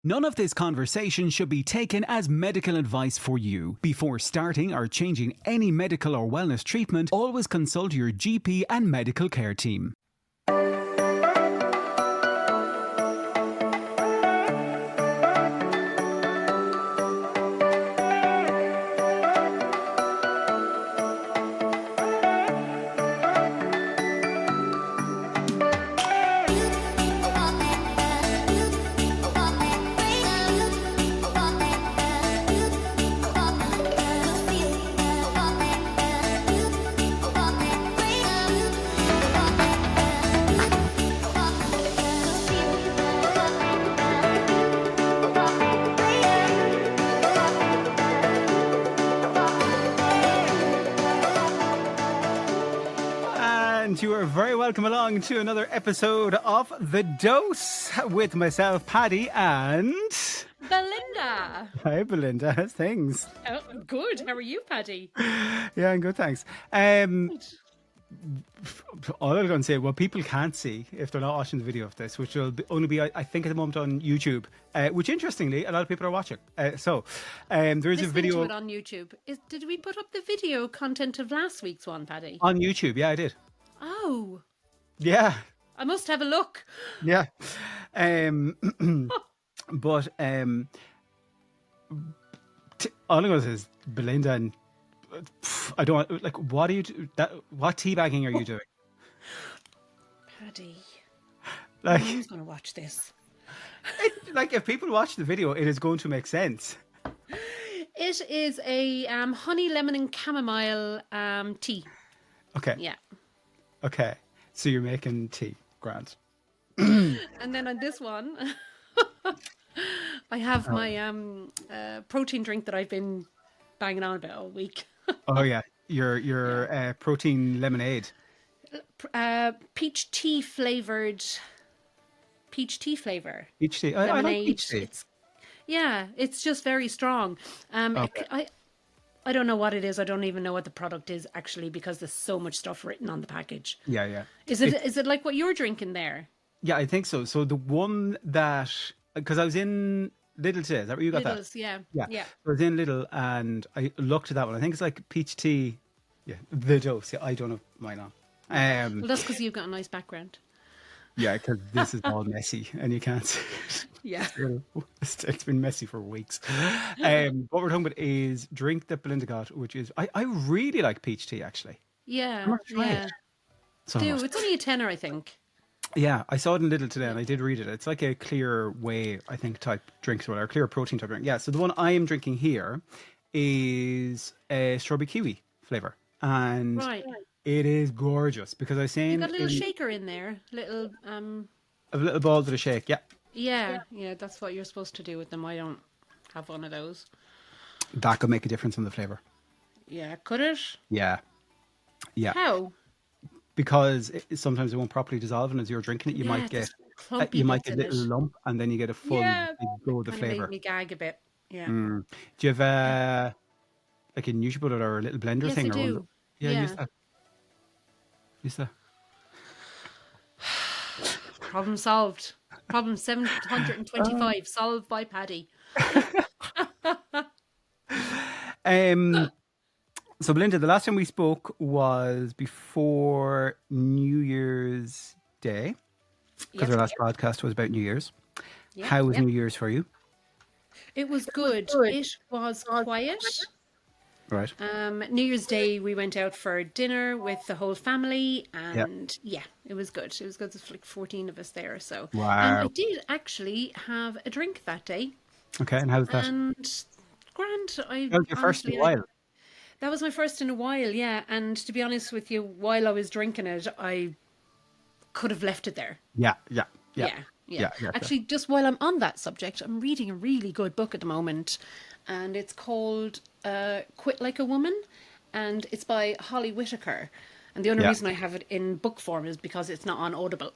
None of this conversation should be taken as medical advice for you. Before starting or changing any medical or wellness treatment, always consult your GP and medical care team. You are very welcome along to another episode of The Dose with myself, Paddy, and... Belinda. Hi, Belinda. How's things? Oh, good. How are you, Paddy? Yeah, I'm good, thanks. All I'm going to say, what people can't see if they're not watching the video of this, which will only be, I think, at the moment on YouTube, which, interestingly, a lot of people are watching. There is a video to it on YouTube. Did we put up the video content of last week's one, Paddy? On YouTube, yeah, I did. Oh. Yeah. I must have a look. Yeah. But all I'm going to say is, Belinda, and I don't want, like, what teabagging are you doing? Paddy. Like, who's going to watch this? Like, if people watch the video, it is going to make sense. It is a honey, lemon and chamomile tea. Okay. Yeah. Okay. So you're making tea. Grand. And then on this one, I have my protein drink that I've been banging on about all week. Oh, yeah. Your protein lemonade. Peach tea flavor. Peach tea. Lemonade. I like peach tea. It's just very strong. Okay. I don't know what it is. I don't even know what the product is actually because there's so much stuff written on the package. Yeah, yeah. Is it like what you're drinking there? Yeah, I think so. So the one that, because I was in Lidl today, is that where you got Lidl's, that? Yeah. So I was in Lidl and I looked at that one. I think it's like peach tea. Yeah, The Dose. Yeah, I don't have mine on. Well, that's because you've got a nice background. Yeah, because this is all messy and you can't see it. Yeah. It's been messy for weeks. What we're talking about is drink that Belinda got, which is, I really like peach tea, actually. Yeah. I'm not trying it. It's only a tenner, I think. Yeah, I saw it in Lidl today and I did read it. It's like a clear whey, I think, type drink or whatever, clear protein type drink. Yeah, so the one I am drinking here is a strawberry kiwi flavour. And right. It is gorgeous because I was saying... You got a little shaker in there. A little ball to the shake, yeah. Yeah, that's what you're supposed to do with them. I don't have one of those. That could make a difference in the flavour. Yeah, could it? Yeah. How? Because sometimes it won't properly dissolve, and as you're drinking it, you might get a little lump, and then you get a full big go of the flavour. Make me gag a bit. Yeah. Do you have like a NutriBullet or a little blender thing? Yes, I do. Yeah, use that. Problem solved. Problem 725 solved by Paddy. So Belinda, the last time we spoke was before New Year's Day, because our last podcast was about New Year's. Yep. How was New Year's for you? It was good. It was quiet. Right. New Year's Day, we went out for dinner with the whole family, and it was good. It was good. There's like 14 of us there, so. Wow. And I did actually have a drink that day. Okay, and how was that? And grand. That was your first in a while. That was my first in a while, yeah. And to be honest with you, while I was drinking it, I could have left it there. Yeah. Actually, just while I'm on that subject, I'm reading a really good book at the moment, and it's called Quit Like a Woman, and it's by Holly Whitaker. And the only reason I have it in book form is because it's not on Audible.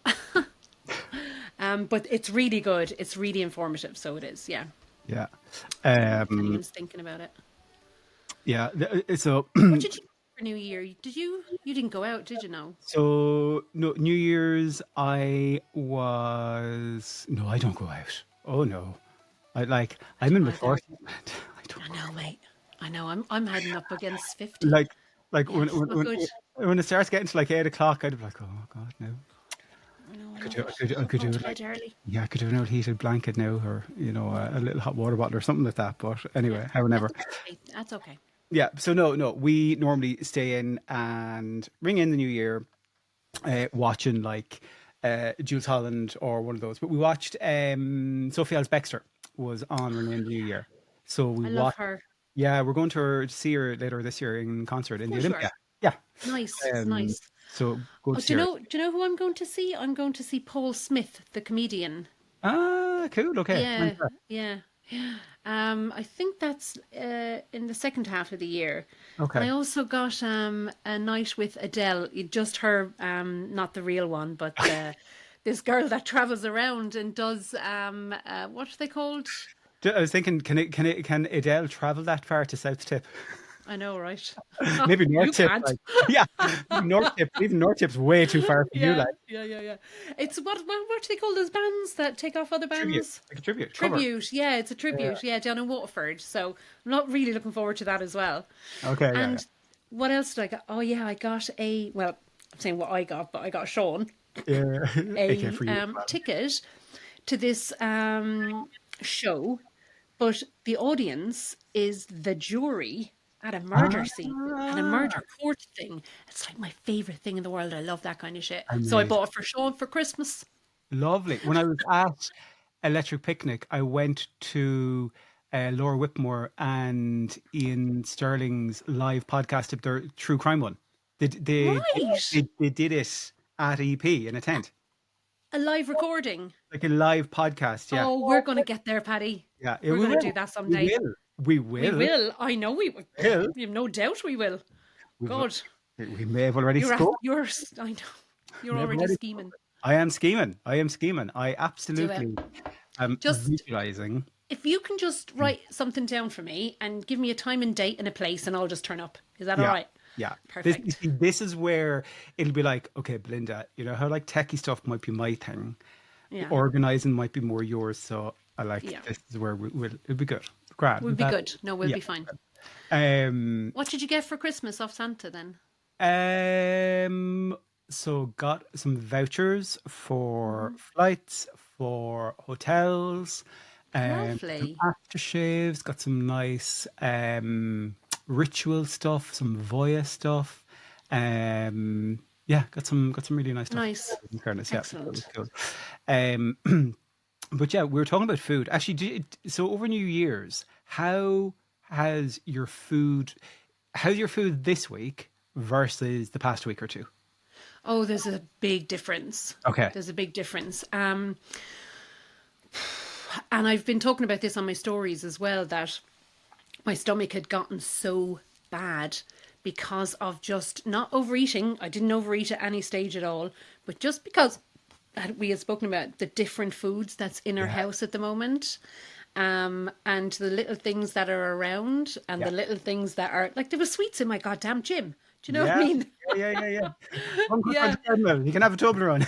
But it's really good. It's really informative, so it is, yeah. Yeah. Anyone's thinking about it. Yeah. So what did you do for New Year? You didn't go out, did you? No. So no, New Year's I don't go out. Oh no. I'm in my Oh, there. 40s. I don't I know. know, mate. I know. I'm heading up against 50. Like, like Yeah, when it's not good. when it starts getting to like 8 o'clock, I'd be like, oh God, no. I know. I I could love do, it. I Love could going do to it like, bed early. yeah, I could do an old heated blanket now, or a little hot water bottle or something like that. But Yeah, anyway, that's however, okay. That's okay. yeah. So no, we normally stay in and ring in the new year, watching like Jules Holland or one of those. But we watched Sophie Ellis Bextor was on Ring in the New Year, so we I love watched. her. Yeah, we're going to see her later this year in concert Of in the course you are. Olympia. Yeah. Nice, Um, nice. so go Oh, to see her. do you know who I'm going to see? I'm going to see Paul Smith, the comedian. Ah, cool. Okay. When's Yeah, that? yeah. I think that's in the second half of the year. And I Okay. also got a night with Adele. Just her, not the real one, but this girl that travels around and does what are they called? I was thinking, can Adele travel that far to South Tip? I know, right? Maybe North You Tip, can't. like yeah, maybe North Tip. Even North Tip's way too far for you, Yeah, like yeah. It's what do they call those bands that take off other tribute, bands? like a tribute cover. Tribute, yeah, it's a tribute, yeah, down in Waterford. So I'm not really looking forward to that as well. Okay, yeah, And what else did I get? Oh yeah, I got a well, I'm saying what I got, but I got Sean yeah. AK a for you as well. ticket to this show, but the audience is the jury at a murder scene and a Ah, murder court thing. It's like my favorite thing in the world. I love that kind of shit. So I amazing, bought it for Sean for Christmas. lovely. When I was at Electric Picnic, I went to Laura Whitmore and Ian Sterling's live podcast of their true crime one. Right, They did it at EP in a tent, a live recording. like a live podcast. Yeah, Oh, we're gonna get there, Paddy. yeah. We're We gonna do will. that We someday. will. We We will. will. I know we will. Will. You have no doubt we will. We've, God, we may have already you're at, scored. you're. I know. You're May have already already scheming. I am scheming. I am scheming. I Do it. absolutely am Just visualizing. if you can just write something down for me and give me a time and date and a place, and I'll just turn up. Is that all Yeah. right? Yeah. You Perfect. see, this is where it'll be like, okay, Belinda, you know how like techie stuff might be my thing. Yeah. Organizing might be more yours. So I like Yeah. this is where it'll be good. Grand. We'll be That, good. No, we'll yeah. be fine. Um, What did you get for Christmas off Santa then? um, so got some vouchers for flights, for hotels, some Lovely. aftershaves, got some nice ritual stuff, some Voya stuff. Yeah, got some really nice stuff. Nice. In fairness, yeah, that was Excellent. cool. Um, but yeah, we were talking about food. Actually, so over New Year's, has your food, how's your food this week versus the past week or two? Oh, there's a big difference. Okay. There's a big difference. And I've been talking about this on my stories as well, that my stomach had gotten so bad because of just not overeating. I didn't overeat at any stage at all, but just because we had spoken about the different foods that's in our Yeah. house at the moment, and the little things that are around, and Yeah. the little things that are like there were sweets in my goddamn gym. Do you know what I Yeah. mean? Yeah. One quick one Yeah. to treadmill. You can have a Toblerone.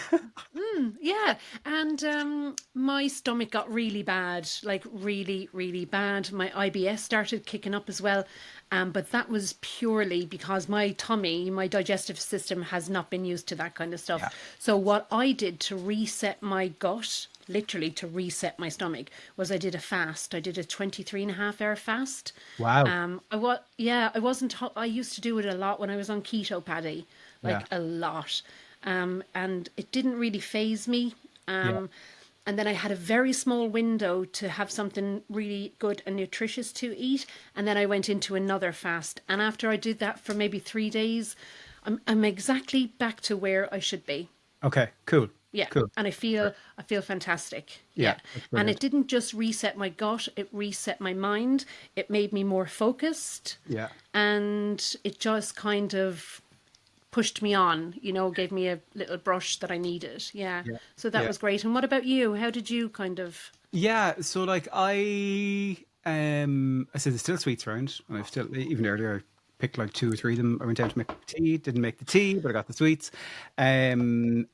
Yeah, and my stomach got really bad, like really, really bad. My IBS started kicking up as well, but that was purely because my tummy, my digestive system has not been used to that kind of stuff. Yeah. So what I did to reset my gut, literally to reset my stomach, was I did a fast. I did a 23.5 hour fast. Wow. I wasn't, I used to do it a lot when I was on keto, Paddy, like Yeah. a lot. And it didn't really phase me. Yeah. And then I had a very small window to have something really good and nutritious to eat. And then I went into another fast. And after I did that for maybe 3 days, I'm exactly back to where I should be. Okay. Cool. Yeah. Cool. And I feel fantastic. Yeah. Yeah. That's And brilliant. it didn't just reset my gut, it reset my mind. It made me more focused. Yeah. And it just kind of pushed me on, gave me a little brush that I needed. Yeah. Yeah. So that Yeah. was great. And what about you? How did you kind of? Yeah. So like I said there's still sweets around, and I've still even earlier I picked like two or three of them. I went down to make tea, didn't make the tea, but I got the sweets. And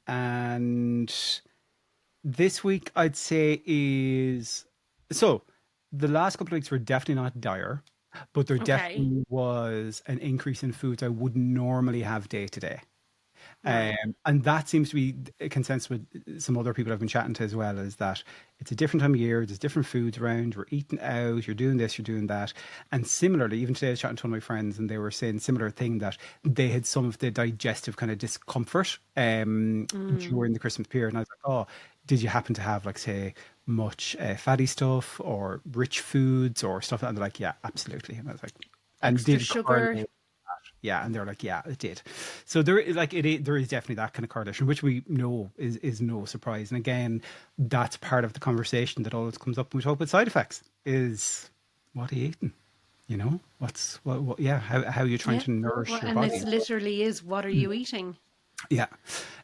this week I'd say is so the last couple of weeks were definitely not dire, but there Okay. definitely was an increase in foods I wouldn't normally have day to day. Right. And that seems to be a consensus with some other people I've been chatting to as well, is that it's a different time of year, there's different foods around, we're eating out, you're doing this, you're doing that. And similarly, even today I was chatting to one of my friends and they were saying similar thing, that they had some of the digestive kind of discomfort during the Christmas period. And I was like, oh, did you happen to have, like, say, much fatty stuff or rich foods or stuff? And they're like, yeah, absolutely. And I was like, and Extra did sugar. correlate. Yeah, and they're like, yeah, it did. So there is there is definitely that kind of correlation, which we know is no surprise. And again, that's part of the conversation that always comes up when we talk about side effects. Is what are you eating? You know, what yeah, how you're trying Yeah. to nourish Well, your and body. it literally is, what are you eating? Yeah.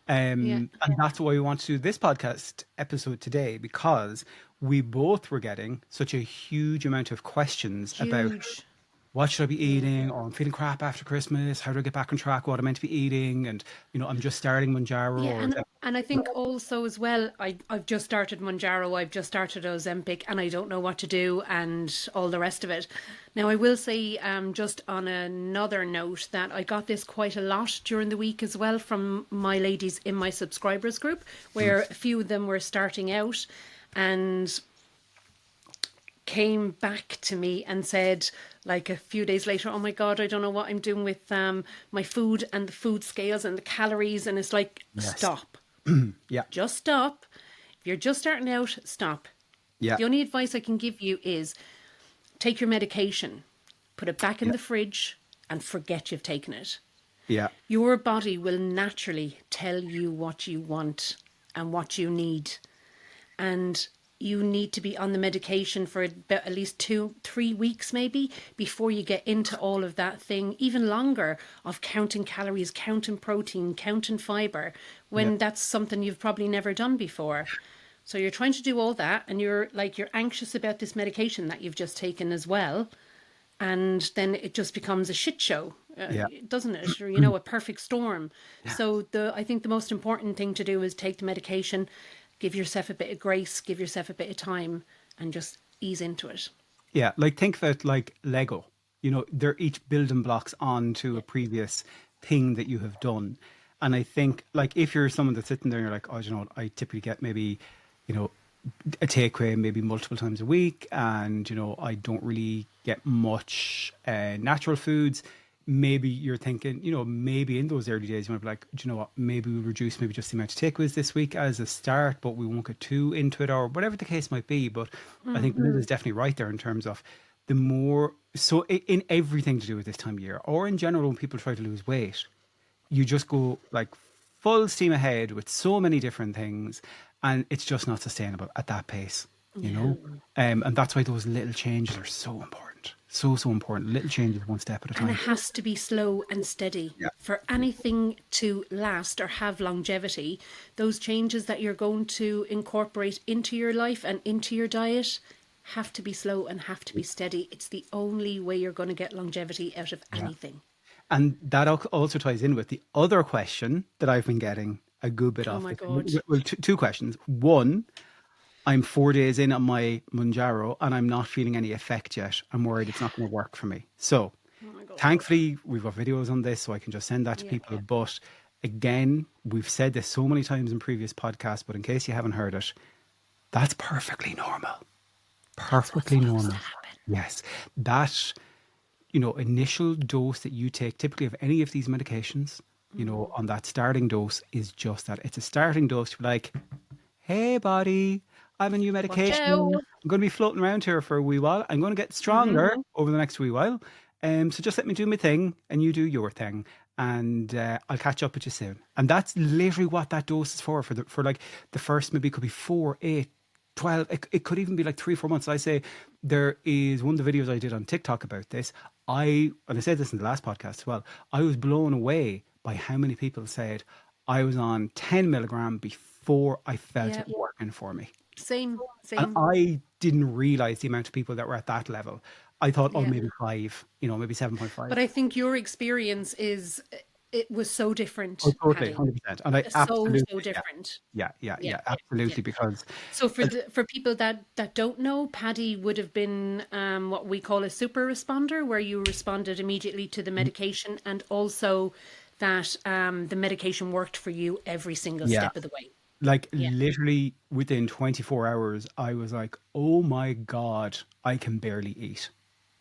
Yeah. And that's why we want to do this podcast episode today, because we both were getting such a huge amount of questions about Huge. what should I be Yeah. eating, or I'm feeling crap after Christmas. How do I get back on track? What I'm meant to be eating, and I'm just starting Mounjaro Yeah, or and I think also as well, I've just started Mounjaro, I've just started Ozempic, and I don't know what to do, and all the rest of it. Now, I will say, just on another note, that I got this quite a lot during the week as well from my ladies in my subscribers group, where a few of them were starting out, and came back to me and said, like, a few days later, oh my God, I don't know what I'm doing with my food and the food scales and the calories. And it's like, yes, stop. yeah, Just stop. If you're just starting out, stop. yeah, The only advice I can give you is take your medication, put it back in yeah, the fridge, and forget you've taken it. yeah, Your body will naturally tell you what you want and what you need. And you need to be on the medication for about at least 2-3 weeks maybe before you get into all of that thing, even longer, of counting calories, counting protein, counting fiber, yeah, when that's something you've probably never done before. So you're trying to do all that, and you're anxious about this medication that you've just taken as well, and then it just becomes a shit show, yeah, doesn't it? Or, a perfect storm. yeah, So I think the most important thing to do is take the medication, give yourself a bit of grace, give yourself a bit of time, and just ease into it. yeah. Like, think of it like Lego. They're each building blocks onto a Yeah. previous thing that you have done. And I think, like, if you're someone that's sitting there and you're like, oh, I typically get maybe, you know, a takeaway maybe multiple times a week, and I don't really get much natural foods. Maybe you're thinking, maybe in those early days you might be like, do you know what, maybe we'll reduce maybe just the amount of takeaways this week as a start, but we won't get too into it, or whatever the case might be. But I think Linda's definitely right there, in terms of the more, so in everything to do with this time of year, or in general when people try to lose weight, you just go like full steam ahead with so many different things, and it's just not sustainable at that pace, you Yeah. know. And that's why those little changes are so important, so important. Little changes, one step at a And it time. has to be slow and steady. Yeah, For anything to last or have longevity, those changes that you're going to incorporate into your life and into your diet have to be slow and have to be steady. It's the only way you're going to get longevity out of yeah. anything. And that also ties in with the other question that I've been getting a good bit Oh of. my God. Well, two questions. One, I'm 4 days in on my Mounjaro and I'm not feeling any effect yet. I'm worried it's not going to work for me. So, Oh my God. thankfully, we've got videos on this, so I can just send that to Yeah. people. But again, we've said this so many times in previous podcasts, but in case you haven't heard it, that's perfectly normal. That's what's Perfectly supposed to normal. happen. Yes. That, initial dose that you take typically of any of these medications, on that starting dose, is just that. It's a starting dose to be like, hey, body, I'm a new Watch medication. out. I'm going to be floating around here for a wee while. I'm going to get stronger over the next wee while. So just let me do my thing and you do your thing. And I'll catch up with you soon. And that's literally what that dose is for like the first, maybe it could be 4, 8, 12. It could even be like 3-4 months. I say there is one of the videos I did on TikTok about this. And I said this in the last podcast as well. I was blown away by how many people said I was on 10 milligram before I felt Yeah. it working for me. Same. And Same. I didn't realize the amount of people that were at that level. I thought, oh, Yeah. maybe 5, maybe 7.5. But I think your experience is it was so Oh, different, totally, Paddy. 100%. And I So absolutely, yeah, different. Yeah, yeah. absolutely, because So uh, for people that don't know, Paddy would have been what we call a super responder, where you responded immediately to the medication, and also that the medication worked for you every single yeah, step of the way. like Yeah. literally within 24 hours, I was like, oh my God, I can barely eat.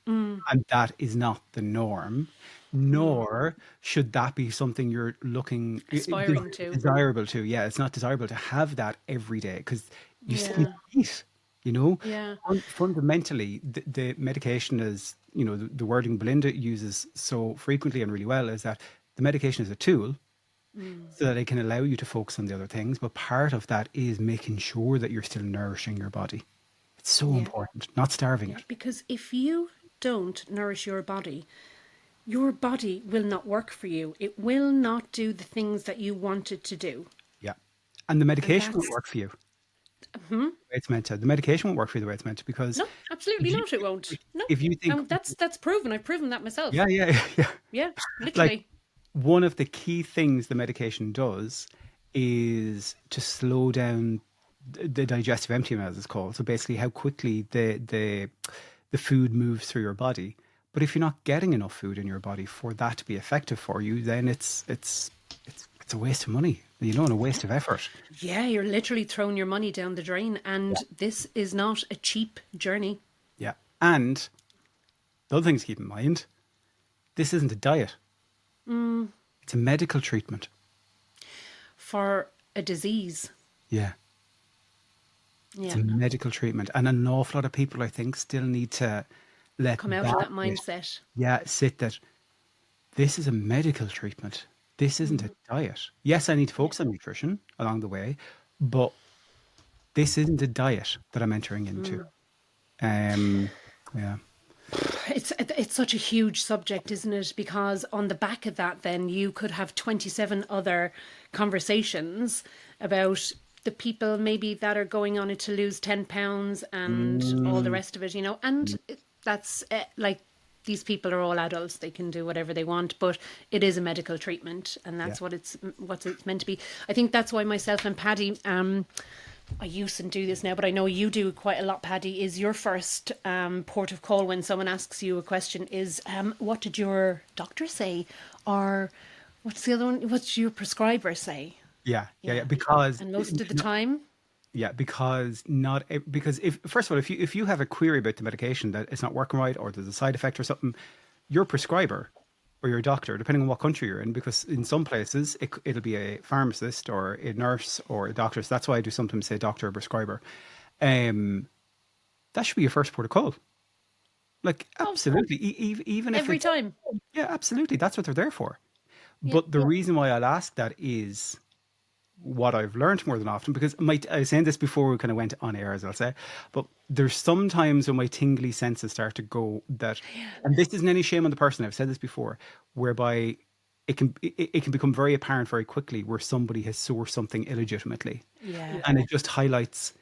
And that is not the norm, nor should that be something you're looking Aspiring to. desirable to. Yeah, it's not desirable to have that every day because you still need Yeah. to eat. You know, Yeah. Fundamentally, the medication is, the wording Belinda uses so frequently and really well is that the medication is a tool so that it can allow you to focus on the other things. But part of that is making sure that you're still nourishing your body. It's so Yeah. important, not starving Yeah. it. Because if you don't nourish your body will not work for you. It will not do the things that you want it to do. Yeah. And the And medication won't that's work for you the way it's meant to. The medication won't work for you the way it's meant to because no, absolutely if you not. It won't. like, No, if you think and that's proven. I've proven that yeah, myself. yeah, yeah. Yeah, Like literally. one of the key things the medication does is to slow down the digestive emptying, as it's called. So basically how quickly the food moves through your body. But if you're not getting enough food in your body for that to be effective for you, then it's a waste of money, and a waste of effort. Yeah, you're literally throwing your money down the drain, and this is not a cheap journey Yeah. And the other thing to keep in mind, this isn't a diet. It's a medical treatment. for a disease. Yeah. It's Yeah, a medical treatment. And an awful lot of people, I think, still need to let come out of that that bit, mindset. sit that this is a medical treatment. This isn't a diet. Yes, I need to Yeah. focus on nutrition along the way, but this isn't a diet that I'm entering into. Yeah. It's such a huge subject, isn't it? Because on the back of that, then you could have 27 other conversations about the people maybe that are going on it to lose 10 pounds and all the Mm, rest of it, and that's like these people are all adults, they can do whatever they want, but it is a medical treatment, and yeah. that's what it's meant to be. I think that's why myself and Paddy, I used to do this now, but I know you do quite a lot, Paddy, is your first port of call when someone asks you a question is, what did your doctor say? Or what's the other one? What's your prescriber say? Yeah. Yeah. Yeah. Yeah. Because And most of the time, yeah, because not because if first of all, if you have a query about the medication that it's not working right or there's a side effect or something, your prescriber or your doctor, depending on what country you're in, because in some places it'll be a pharmacist or a nurse or a doctor. So that's why I do sometimes say doctor or prescriber. Um, that should be your first port of call. Like oh, absolutely, even if every it's time. yeah, absolutely, that's what they're there for. Yeah. But the reason why I'll ask that is what I've learned more than often, because I was saying this before we kind of went on air, as I'll say, but there's some times when my tingly senses start to go that, and this isn't any shame on the person, I've said this before, whereby it can become very apparent very quickly where somebody has sourced something illegitimately, Yeah. and it just highlights.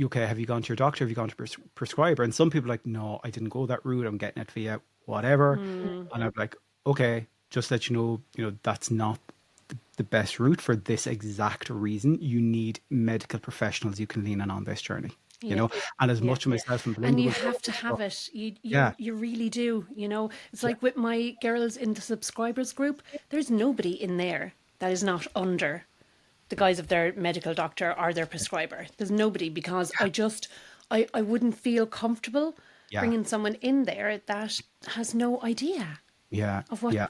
Okay, have you gone to your doctor? Have you gone to prescriber? And some people are like, no, I didn't go that route. I'm getting it via whatever, and I'm like, okay, just let that's not the best route for this exact reason. You need medical professionals you can lean on this journey. Yeah. And as Yeah. much of myself and And Belinda you will have to have it. yeah, You really do. It's yeah, like with my girls in the subscribers group, there's nobody in there that is not under the guise of their medical doctor or their prescriber. There's nobody, because I wouldn't feel comfortable yeah, bringing someone in there that has no idea yeah, of what, yeah,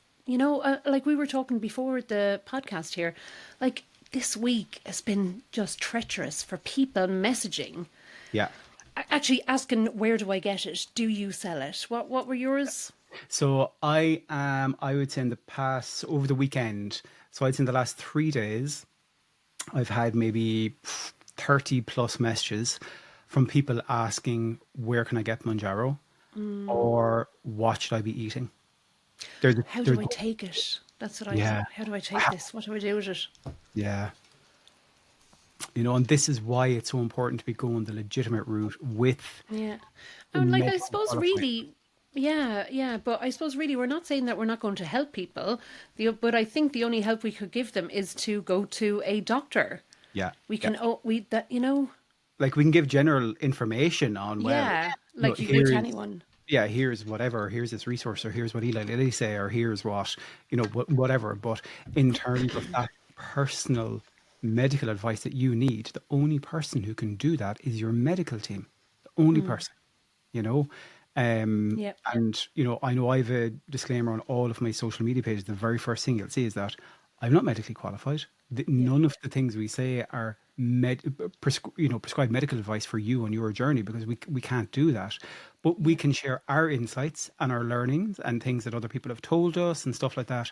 like we were talking before the podcast here, like this week has been just treacherous for people messaging, yeah. actually asking, where do I get it? Do you sell it? What were yours? So I would say in the past over the weekend. So I'd say in the last 3 days, I've had maybe 30 plus messages from people asking where can I get Mounjaro or what should I be eating. How There's do I take it? That's what yeah, how do I take this? What do I do with it? yeah. And this is why it's so important to be going the legitimate route with Yeah. the And like, I medical suppose qualified. really Yeah. But I suppose really we're not saying that we're not going to help people. But I think the only help we could give them is to go to a doctor. Yeah, We yeah. can, we that, you know, Like we can give general information on, well, yeah, you know, like you would to here's, anyone. yeah, here's whatever, here's this resource, or here's what Eli Lilly say, or here's what, you know, whatever. But in terms of that personal medical advice that you need, the only person who can do that is your medical team. The only person, you know. Yeah. And, you know I have a disclaimer on all of my social media pages. The very first thing you'll see is that I'm not medically qualified. Yeah. None of the things we say are prescribed medical advice for you on your journey, because we can't do that. But we Yeah. can share our insights and our learnings and things that other people have told us and stuff like that.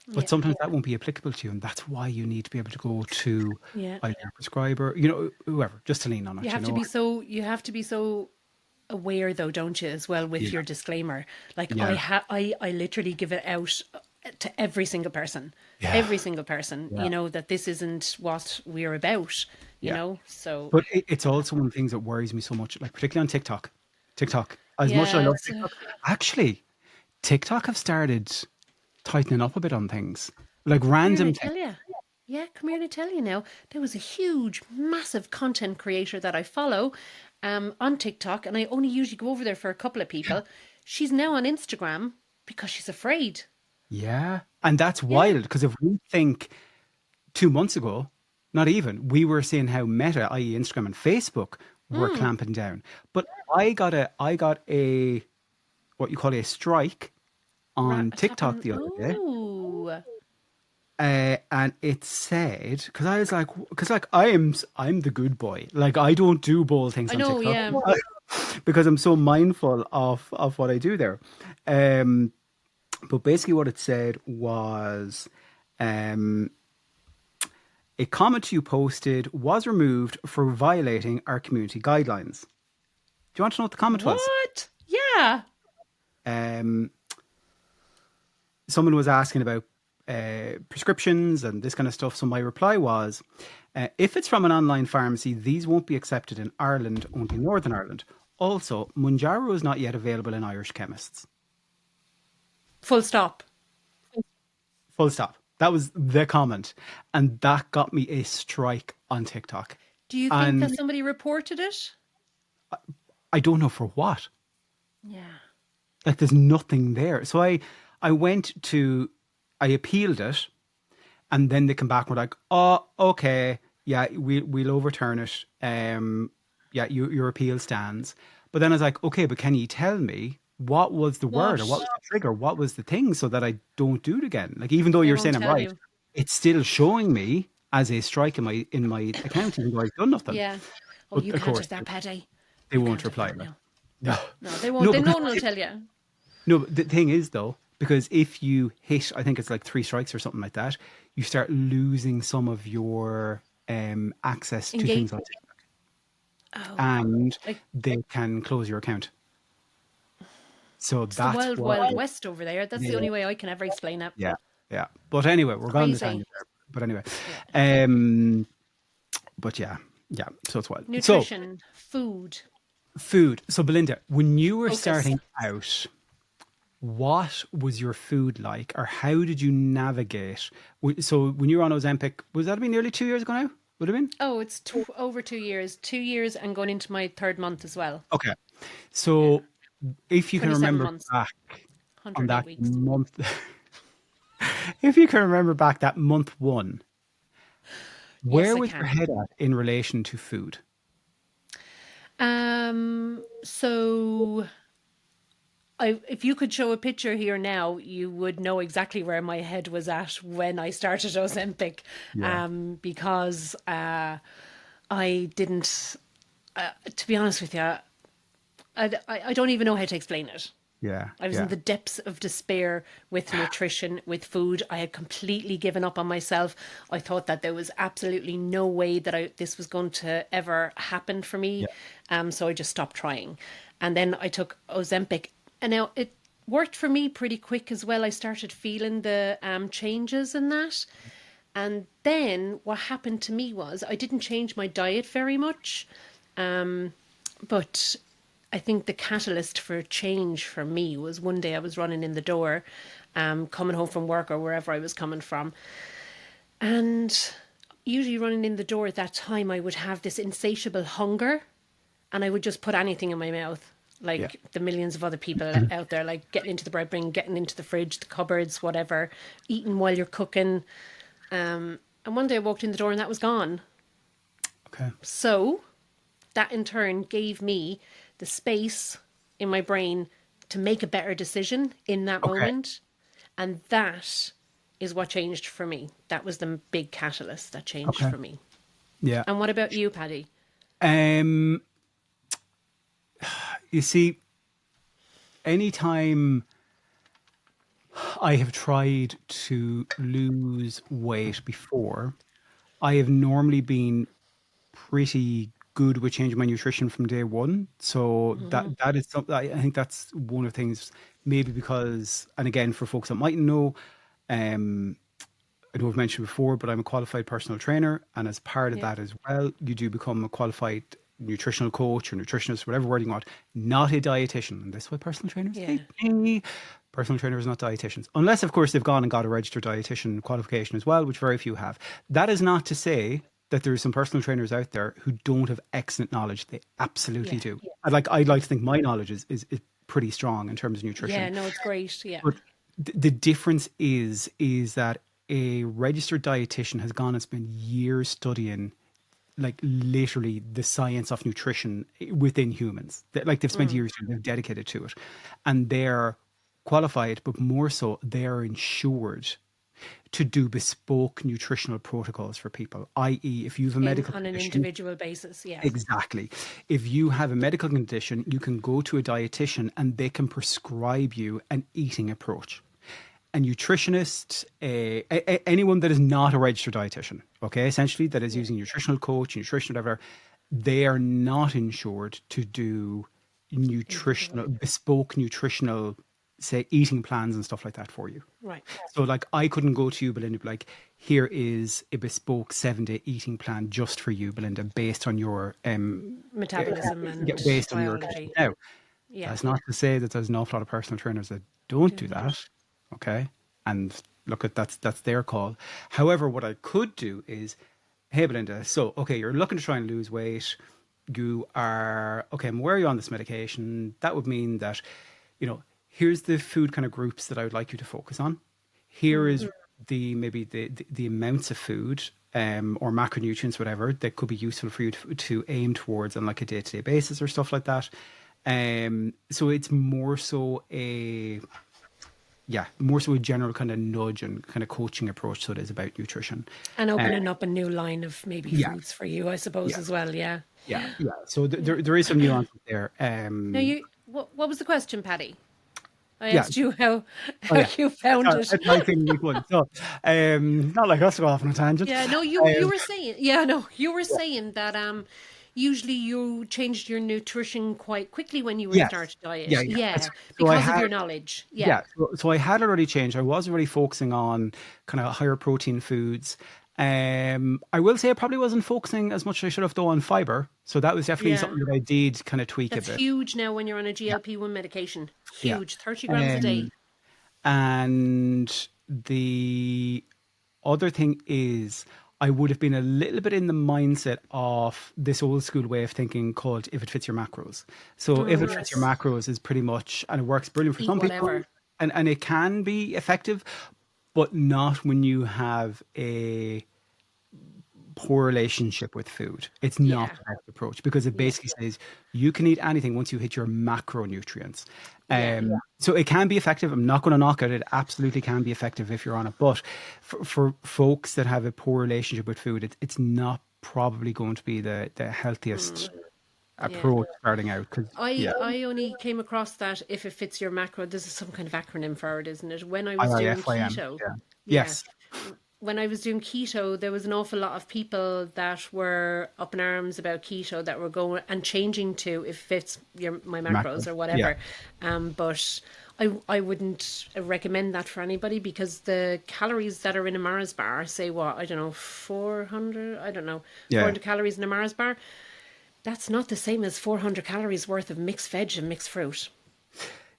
But Yeah. sometimes that won't be applicable to you, and that's why you need to be able to go to Yeah. either a prescriber, you know, whoever, just to lean on You it. You have to know. be so, you have to be so aware though, don't you, as well, with Yeah. your disclaimer. Like Yeah. I literally give it out to every single person. Yeah. Every single person, Yeah. you know, that this isn't what we're about, you Yeah. know. So But it's also one of the things that worries me so much, like particularly on TikTok. TikTok, as much as I yeah, love it's TikTok, actually, TikTok have started tightening up a bit on things, like come here and I random things. tell you. Yeah, come here and I tell you now. There was a huge, massive content creator that I follow on TikTok, and I only usually go over there for a couple of people. She's now on Instagram because she's afraid. Yeah, and that's Yeah. wild, because if we think 2 months ago, not even, we were seeing how Meta, i.e., Instagram and Facebook, were Mm. clamping down. But I got a what you call a strike on A tap TikTok on. the other day. Oh. And it said, because I was like, because like I'm the good boy. Like I don't do bold things I on know, TikTok yeah. because I'm so mindful of what I do there. Um, but basically, what it said was, um, a comment you posted was removed for violating our community guidelines. Do you want to know what the comment was? What? Yeah. Um, Someone was asking about prescriptions and this kind of stuff. So my reply was, if it's from an online pharmacy, these won't be accepted in Ireland, only Northern Ireland. Also, Mounjaro is not yet available in Irish chemists. Full stop. Full stop. That was the comment. And that got me a strike on TikTok. Do you think that And somebody reported it? I don't know for what. Yeah. Like there's nothing there. So I went to, I appealed it, and then they come back and were like, oh, okay, yeah, we'll overturn it. Yeah, your appeal stands. But then I was like, okay, but can you tell me what was the word, or what What? was the trigger, what was the thing, so that I don't do it again? Like even though They you're won't saying I'm tell right, you. it's still showing me as a strike in my account, even though I've done nothing. Yeah. Oh, But you of can't course have that, Paddy. they You won't can't have reply. that Like now. no, No, they won't. no, Then because no one will tell you. no, but the thing is though, because if you hit, I think it's like 3 strikes or something like that, you start losing some of your access to Engage. things like TikTok, Oh, and like they can close your account. So it's the that's wild, what. wild west over there. That's the Yeah, only way I can ever explain it. yeah, yeah. But anyway, we're going to Crazy. tangent there. But anyway, Yeah. um, but yeah, yeah. So it's wild. So Nutrition, food, food. So Belinda, when you were focus. starting out, what was your food like, or how did you navigate? So when you were on Ozempic, was that been nearly 2 years ago now? Would it have been? Oh, it's over 2 years. 2 years and going into my third month as well. Okay. Yeah. So if you can 27 remember months, back on 108 that weeks. month, if you can remember back that month one, Yes, where I was your can. head at in relation to food? So if you could show a picture here now, you would know exactly where my head was at when I started Ozempic, Yeah. because I didn't. To be honest with you, I don't even know how to explain it. Yeah. I was in Yeah. the depths of despair with nutrition, with food. I had completely given up on myself. I thought that there was absolutely no way that this was going to ever happen for me. Yeah. So I just stopped trying. And then I took Ozempic. And now it worked for me pretty quick as well. I started feeling the changes in that. And then what happened to me was I didn't change my diet very much. But I think the catalyst for change for me was one day I was running in the door, coming home from work or wherever I was coming from. And usually running in the door at that time, I would have this insatiable hunger and I would just put anything in my mouth. Like the millions of other people out there, like getting into the bread bin, getting into the fridge, the cupboards, whatever, eating while you're cooking. And one day I walked in the door and that was gone. Okay. So that in turn gave me the space in my brain to make a better decision in that moment. And that is what changed for me. That was the big catalyst that changed for me. Yeah. And what about you, Paddy? You see, anytime I have tried to lose weight before, I have normally been pretty good with changing my nutrition from day one. So that is something, I think that's one of the things, maybe because, and again, for folks that mightn't know, I know I've mentioned before, but I'm a qualified personal trainer. And as part of that as well, you do become a qualified nutritional coach or nutritionist, whatever word you want, not a dietitian. And that's why personal trainers hate me. Personal trainers, not dietitians. Unless, of course, they've gone and got a registered dietitian qualification as well, which very few have. That is not to say that there are some personal trainers out there who don't have excellent knowledge. They absolutely do. I'd like to think my knowledge is pretty strong in terms of nutrition. Yeah, no, it's great. Yeah. But the difference is that a registered dietitian has gone and spent years studying, like, literally the science of nutrition within humans. Like, they've spent years, they're dedicated to it, and they're qualified, but more so, they're insured to do bespoke nutritional protocols for people, i.e. if you have a medical on condition, an individual basis. Yeah, exactly. If you have a medical condition, you can go to a dietitian and they can prescribe you an eating approach. A nutritionist, anyone that is not a registered dietitian, okay, essentially that is using a nutritional coach, nutrition, whatever, they are not insured to do bespoke nutritional, say, eating plans and stuff like that for you. right. So, like, I couldn't go to you, Belinda, be like, here is a bespoke 7-day eating plan just for you, Belinda, based on your Metabolism and based on your biology. now. Yeah. That's not to say that there's an awful lot of personal trainers that don't do that. Okay. And look, that's their call. However, what I could do is, hey, Belinda, so, okay, you're looking to try and lose weight. You are, okay, I'm aware you're on this medication. That would mean that, here's the food kind of groups that I would like you to focus on. Here is maybe the amounts of food or macronutrients, whatever, that could be useful for you to aim towards on like a day-to-day basis or stuff like that. So it's more so a general kind of nudge and kind of coaching approach. So it is about nutrition. And opening up a new line of maybe foods for you, I suppose, as well. Yeah. Yeah. So there is some nuance there. Now, what was the question, Paddy? I asked you how you found it. I think week one. So, not like us to go off on a tangent. Yeah, no, you were saying. Yeah, no, you were saying that usually you changed your nutrition quite quickly when you were started diet. Yeah. So because of your knowledge. Yeah. So I had already changed. I was already focusing on kind of higher protein foods. I will say I probably wasn't focusing as much as I should have though on fiber. So that was definitely something that I did kind of tweak a bit. That's huge now when you're on a GLP-1 medication. Huge, 30 grams a day. And the other thing is, I would have been a little bit in the mindset of this old school way of thinking called if it fits your macros. So if it fits your macros is pretty much, and it works brilliant for some people, and it can be effective, but not when you have a poor relationship with food. It's not the best approach because it basically says you can eat anything once you hit your macronutrients. So it can be effective. I'm not going to knock it. It absolutely can be effective if you're on it. But for folks that have a poor relationship with food, it's not probably going to be the healthiest approach starting out. I only came across that if it fits your macro. This is some kind of acronym for it, isn't it? When I was doing keto. Yes. When I was doing keto, there was an awful lot of people that were up in arms about keto that were going and changing to if it fits my macros or whatever. But I wouldn't recommend that for anybody because the calories that are in a Mars bar, say 400, 400 calories in a Mars bar. that's not the same as 400 calories worth of mixed veg and mixed fruit.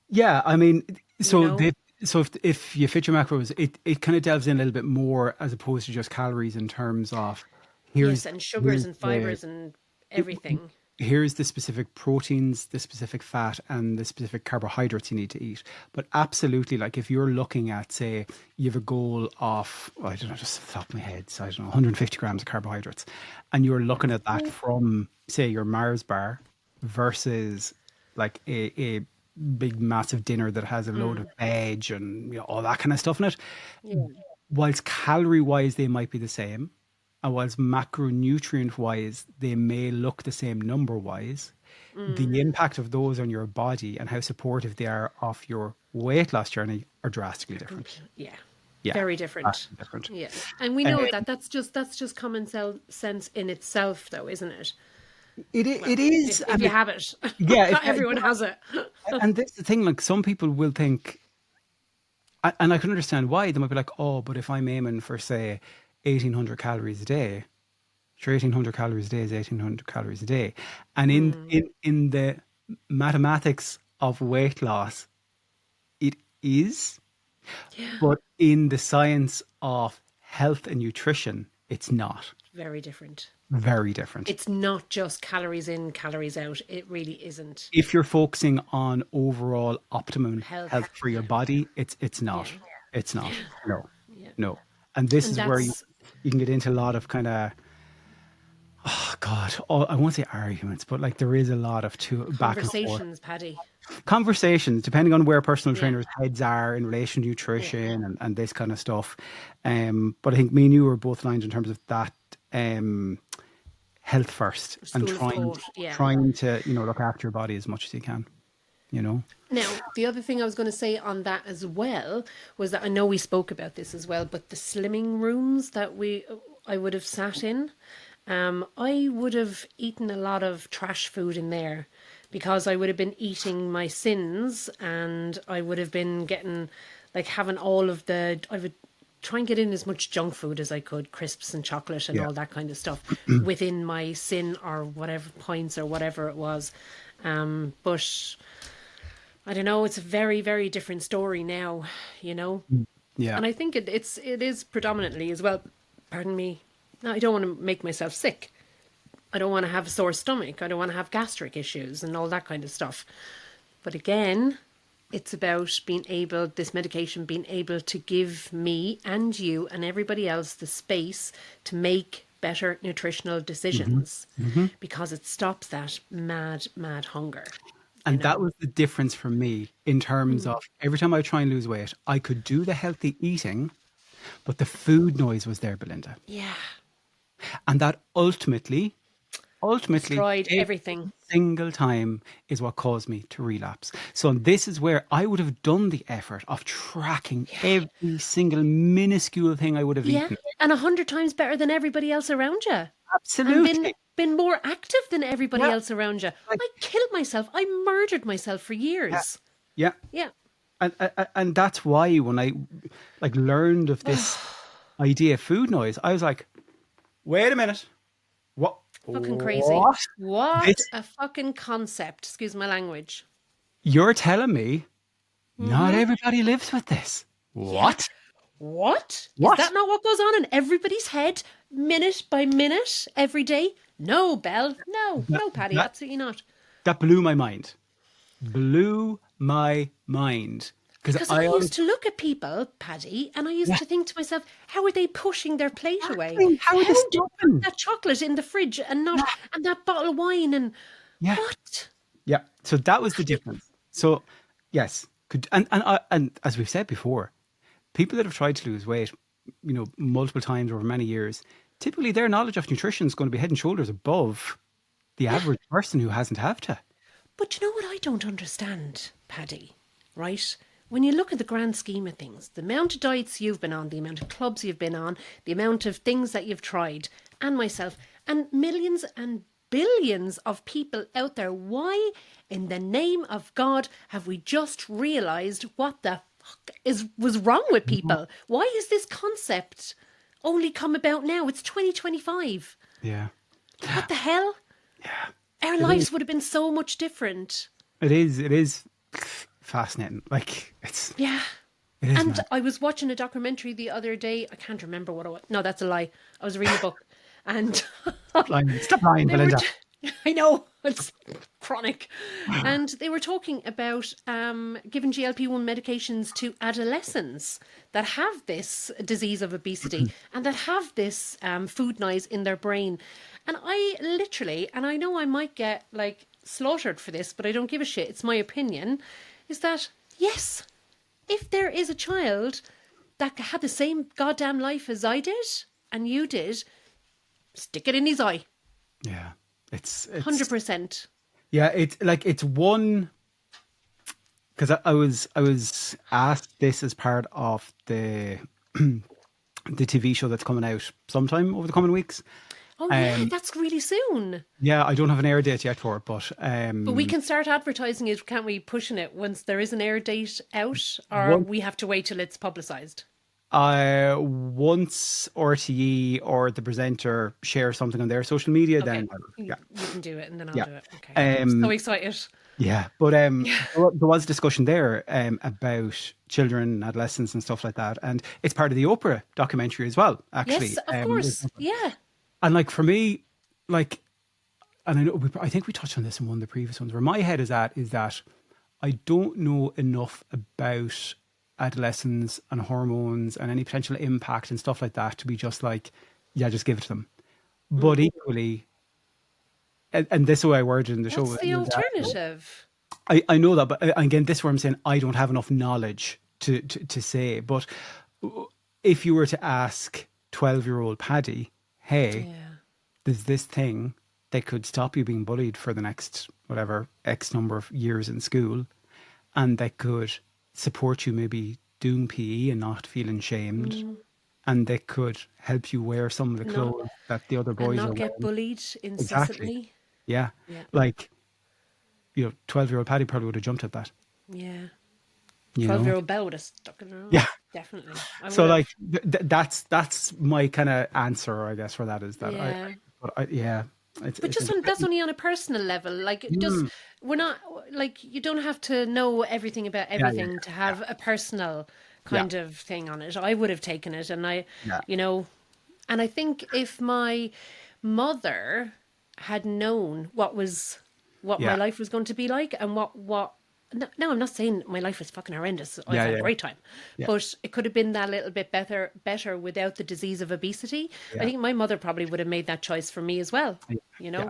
Yeah, I mean, so You know? if you fit your macros, it kind of delves in a little bit more as opposed to just calories in terms of Yes, here's and sugars here's and the fibers and everything. here's the specific proteins, the specific fat, and the specific carbohydrates you need to eat. But absolutely, like if you're looking at, say, you have a goal of, I don't know, just off the top of my head, so I don't know, 150 grams of carbohydrates, and you're looking at that from, say, your Mars bar versus like a big massive dinner that has a load of veg and all that kind of stuff in it. Yeah. Whilst calorie wise they might be the same, and whilst macronutrient wise they may look the same number wise, the impact of those on your body and how supportive they are of your weight loss journey are drastically different. Yeah. Yeah, Very different. drastically different. Yeah. And we know that that's just common sense in itself, though, isn't it? It is, If you have it. yeah, Not everyone has it. and this is the thing. Like some people will think, and I can understand why they might be like, oh, but if I'm aiming for say 1,800 calories a day, sure, 1,800 calories a day is 1,800 calories a day, and in the mathematics of weight loss, it is, but in the science of health and nutrition, it's not. Very different. Very different. It's not just calories in, calories out. It really isn't. If you're focusing on overall optimum Health. health for your body, it's not. It's not. No, Yeah. no. And this And is where you that's can get into a lot of kind of, oh God, I won't say arguments, but like there is a lot of back and forth conversations, Paddy. conversations, depending on where personal Yeah. trainers' heads are in relation to nutrition and this kind of stuff. But I think me and you are both aligned in terms of that. Health first and School of thought, yeah. trying to look after your body as much as you can. Now, the other thing I was going to say on that as well was that I know we spoke about this as well, but the slimming rooms that I would have sat in, I would have eaten a lot of trash food in there because I would have been eating my sins and I would have been getting, like, having all of I would try and get in as much junk food as I could, crisps and chocolate and Yeah. all that kind of stuff within my sin or whatever points or whatever it was. But I don't know, it's a very, very different story now, Yeah. And I think it is predominantly as well, pardon me, no, I don't want to make myself sick. I don't want to have a sore stomach. I don't want to have gastric issues and all that kind of stuff. But again, it's about this medication being able to give me and you and everybody else the space to make better nutritional decisions because it stops that mad, mad hunger. And that was the difference for me in terms of every time I try and lose weight, I could do the healthy eating, but the food noise was there, Belinda. Yeah. And that ultimately Destroyed every everything. single time is what caused me to relapse. So this is where I would have done the effort of tracking every single minuscule thing I would have Yeah. eaten. And 100 times better than everybody else around you. Absolutely. And been more active than everybody Yeah. else around you. I killed myself. I murdered myself for years. Yeah. Yeah. And that's why when I learned of this idea of food noise, I was like, wait a minute. What? Fucking crazy. What This- a fucking concept. Excuse my language. You're telling me not everybody lives with this? What? What? What? Is that not what goes on in everybody's head, minute by minute, every day? No, Belle. No, Paddy, that- absolutely not. That blew my mind. Blew my mind. Because I used to look at people, Paddy, and I used to think to myself, how are they pushing their plate away? How are they do they stopping? put that chocolate in the fridge and not and that bottle of wine and Yeah. what? Yeah. So that was the difference. So yes, and as we've said before, people that have tried to lose weight, multiple times over many years, typically their knowledge of nutrition is going to be head and shoulders above the average person who hasn't had to. But you know what I don't understand, Paddy, right? When you look at the grand scheme of things, the amount of diets you've been on, the amount of clubs you've been on, the amount of things that you've tried, and myself, and millions and billions of people out there, why in the name of God have we just realised what the fuck was wrong with people? Why is this concept only come about now? It's 2025. Yeah. What the hell? our lives would have been so much different. It is fascinating. Like, Yeah. it is And mad. I was watching a documentary the other day. I can't remember what it was. No, that's a lie. I was reading a book, and Stop lying, they were. Belinda. I know it's chronic, and they were talking about giving GLP-1 medications to adolescents that have this disease of obesity and that have this food noise in their brain. And I literally, and I know I might get like slaughtered for this, but I don't give a shit. It's my opinion. Is that yes? If there is a child that had the same goddamn life as I did and you did, stick it in his eye. Yeah, it's 100%. Yeah, it's one, because I was asked this as part of the the TV show that's coming out sometime over the coming weeks. Oh yeah, that's really soon. Yeah, I don't have an air date yet for it, but But we can start advertising it, can't we? Pushing it once there is an air date out, or we have to wait till it's publicised. Once RTE or the presenter share something on their social media, then You can do it, and then I'll Yeah. do it. Okay, I'm so excited. yeah. But there was discussion there about children, and adolescents, and stuff like that, and it's part of the Oprah documentary as well. Actually, Yes, of course. Yeah. And like for me, like, and I know I think we touched on this in one of the previous ones. Where my head is at is that I don't know enough about adolescents and hormones and any potential impact and stuff like that to be just like, yeah, just give it to them. But equally, and this is the way I worded in the show. What's the alternative? I know that, but again, this is where I'm saying I don't have enough knowledge to say. But if you were to ask 12-year-old Paddy, hey, there's this thing that could stop you being bullied for the next whatever X number of years in school, and that could support you maybe doing PE and not feeling shamed, and that could help you wear some of the clothes that the other boys and are not get wearing. bullied incessantly. Exactly. Yeah. Like, 12-year-old Paddy probably would have jumped at that. Yeah. You know? 12-year-old Belle would have stuck it around. Yeah. Definitely. So like that's my kind of answer, I guess, for that is that But just that's only on a personal level. Like, just we're not like you don't have to know everything about everything to have a personal kind of thing on it. I would have taken it, and and I think if my mother had known what my life was going to be like, and what. No, I'm not saying my life was fucking horrendous. I had a great time. Yeah. But it could have been that little bit better without the disease of obesity. Yeah. I think my mother probably would have made that choice for me as well,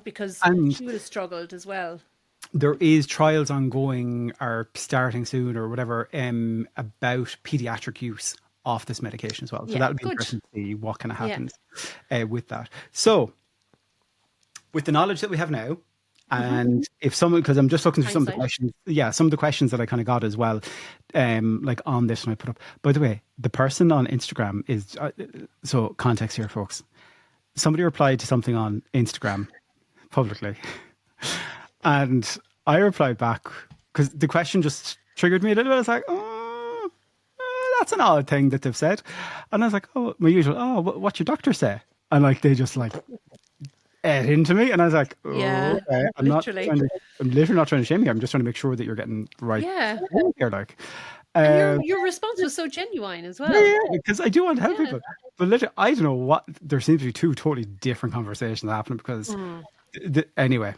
because she would have struggled as well. There is trials ongoing or starting soon or whatever about pediatric use of this medication as well. So that would be interesting to see what kind of happens with that. So with the knowledge that we have now, and if someone, because I'm just looking through some of the questions, some of the questions that I kind of got as well, like on this, and I put up. By the way, the person on Instagram is so context here, folks. Somebody replied to something on Instagram publicly, and I replied back because the question just triggered me a little bit. I was like, oh, that's an odd thing that they've said, and I was like, oh, my usual. Oh, what's your doctor say? And like they just like ate into me, and I was like, oh, okay. I'm literally not trying to shame you. I'm just trying to make sure that you're getting right. Yeah. Here, like, and your response was so genuine as well. Yeah, because I do want to help people. But literally, I don't know what. There seems to be two totally different conversations happening because, anyway,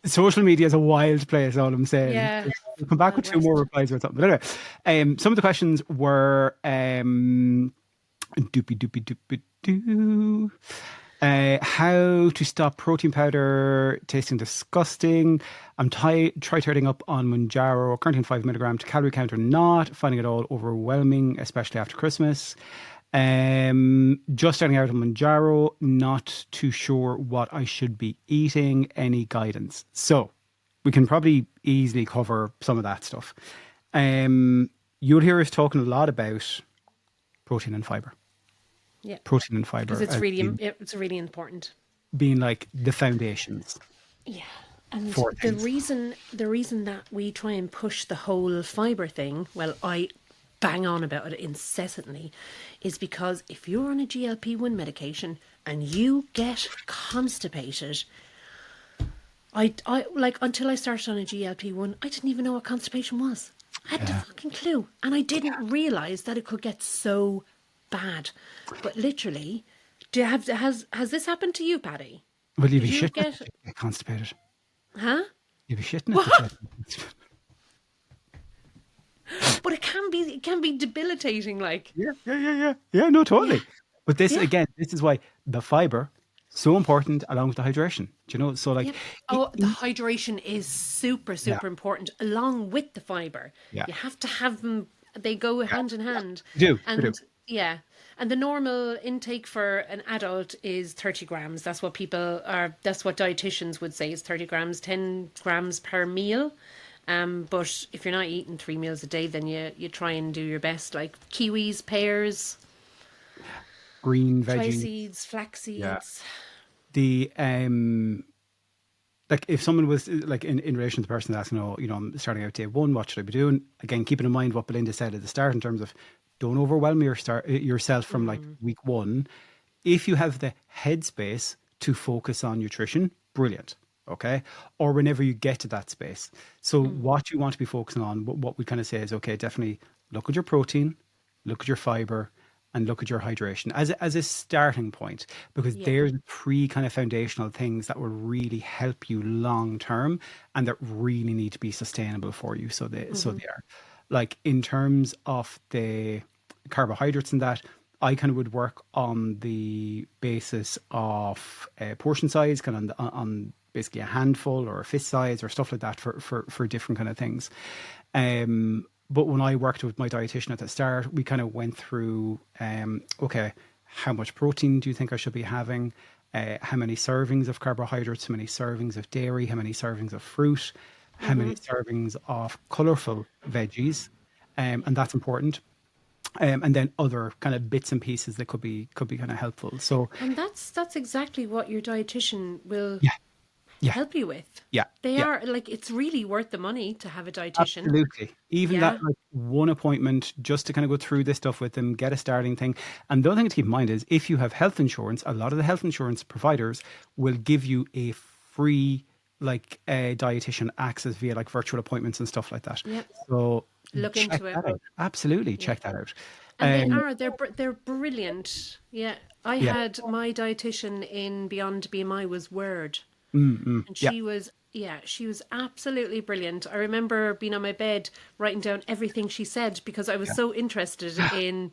social media is a wild place. All I'm saying. Yeah. We'll come back with two more replies or something. But anyway, some of the questions were how to stop protein powder tasting disgusting. I'm titrating up on Mounjaro, currently 5 milligram to calorie count or not, finding it all overwhelming, especially after Christmas. Just starting out on Mounjaro, not too sure what I should be eating. Any guidance? So we can probably easily cover some of that stuff. You'll hear us talking a lot about protein and fiber. Yeah, protein and fiber. Because it's really important. Being like the foundations. Yeah, and the reason that we try and push the whole fiber thing, well, I bang on about it incessantly, is because if you're on a GLP-1 medication and you get constipated, I like until I started on a GLP-1, I didn't even know what constipation was. I had no fucking clue, and I didn't realize that it could get so bad. But literally, has this happened to you, Paddy? Well, you'd Did be you shitting get if you get constipated. huh? You'd be shitting if you get constipated. But it can be debilitating. Like Yeah, no, totally. yeah, But this, yeah. again, this is why the fiber, so important along with the hydration. Do you know? So like, Yep. Oh, the hydration is super, yeah, super important along with the fiber. yeah, You have to have them, they go yeah, hand in hand. we do, we do. And yeah. And the normal intake for an adult is 30 grams. That's what dietitians would say is 30 grams, 10 grams per meal. But if you're not eating 3 meals a day, then you try and do your best, like kiwis, pears, Green chia veggies. seeds, flax Yeah. seeds. The like if someone was like in relation to the person asking, oh, I'm starting out day one, what should I be doing? Again, keeping in mind what Belinda said at the start in terms of don't overwhelm yourself from like week one. If you have the headspace to focus on nutrition, brilliant. Okay. Or whenever you get to that space. So what you want to be focusing on, what we kind of say is, okay, definitely look at your protein, look at your fiber, and look at your hydration as a starting point, because Yeah. there's three kind of foundational things that will really help you long term and that really need to be sustainable for you. So they are like in terms of the carbohydrates and that. I kind of would work on the basis of portion size, kind of on basically a handful or a fist size or stuff like that for different kind of things. But when I worked with my dietitian at the start, we kind of went through, okay, how much protein do you think I should be having? How many servings of carbohydrates? How many servings of dairy? How many servings of fruit? How many servings of colourful veggies? And that's important. And then other kind of bits and pieces that could be kind of helpful. So And that's exactly what your dietitian will yeah, yeah, help you with. yeah, They yeah. are like it's really worth the money to have a dietitian. Absolutely. Even that Yeah. like one appointment just to kind of go through this stuff with them, get a starting thing. And the other thing to keep in mind is if you have health insurance, a lot of the health insurance providers will give you a free like dietitian access via like virtual appointments and stuff like that. Yep. So Look check into it. that out. Absolutely Yeah. check that out. And Um they're brilliant. Yeah. I yeah. had my dietitian in Beyond BMI was Word. And Yeah. she was absolutely brilliant. I remember being on my bed writing down everything she said because I was so interested in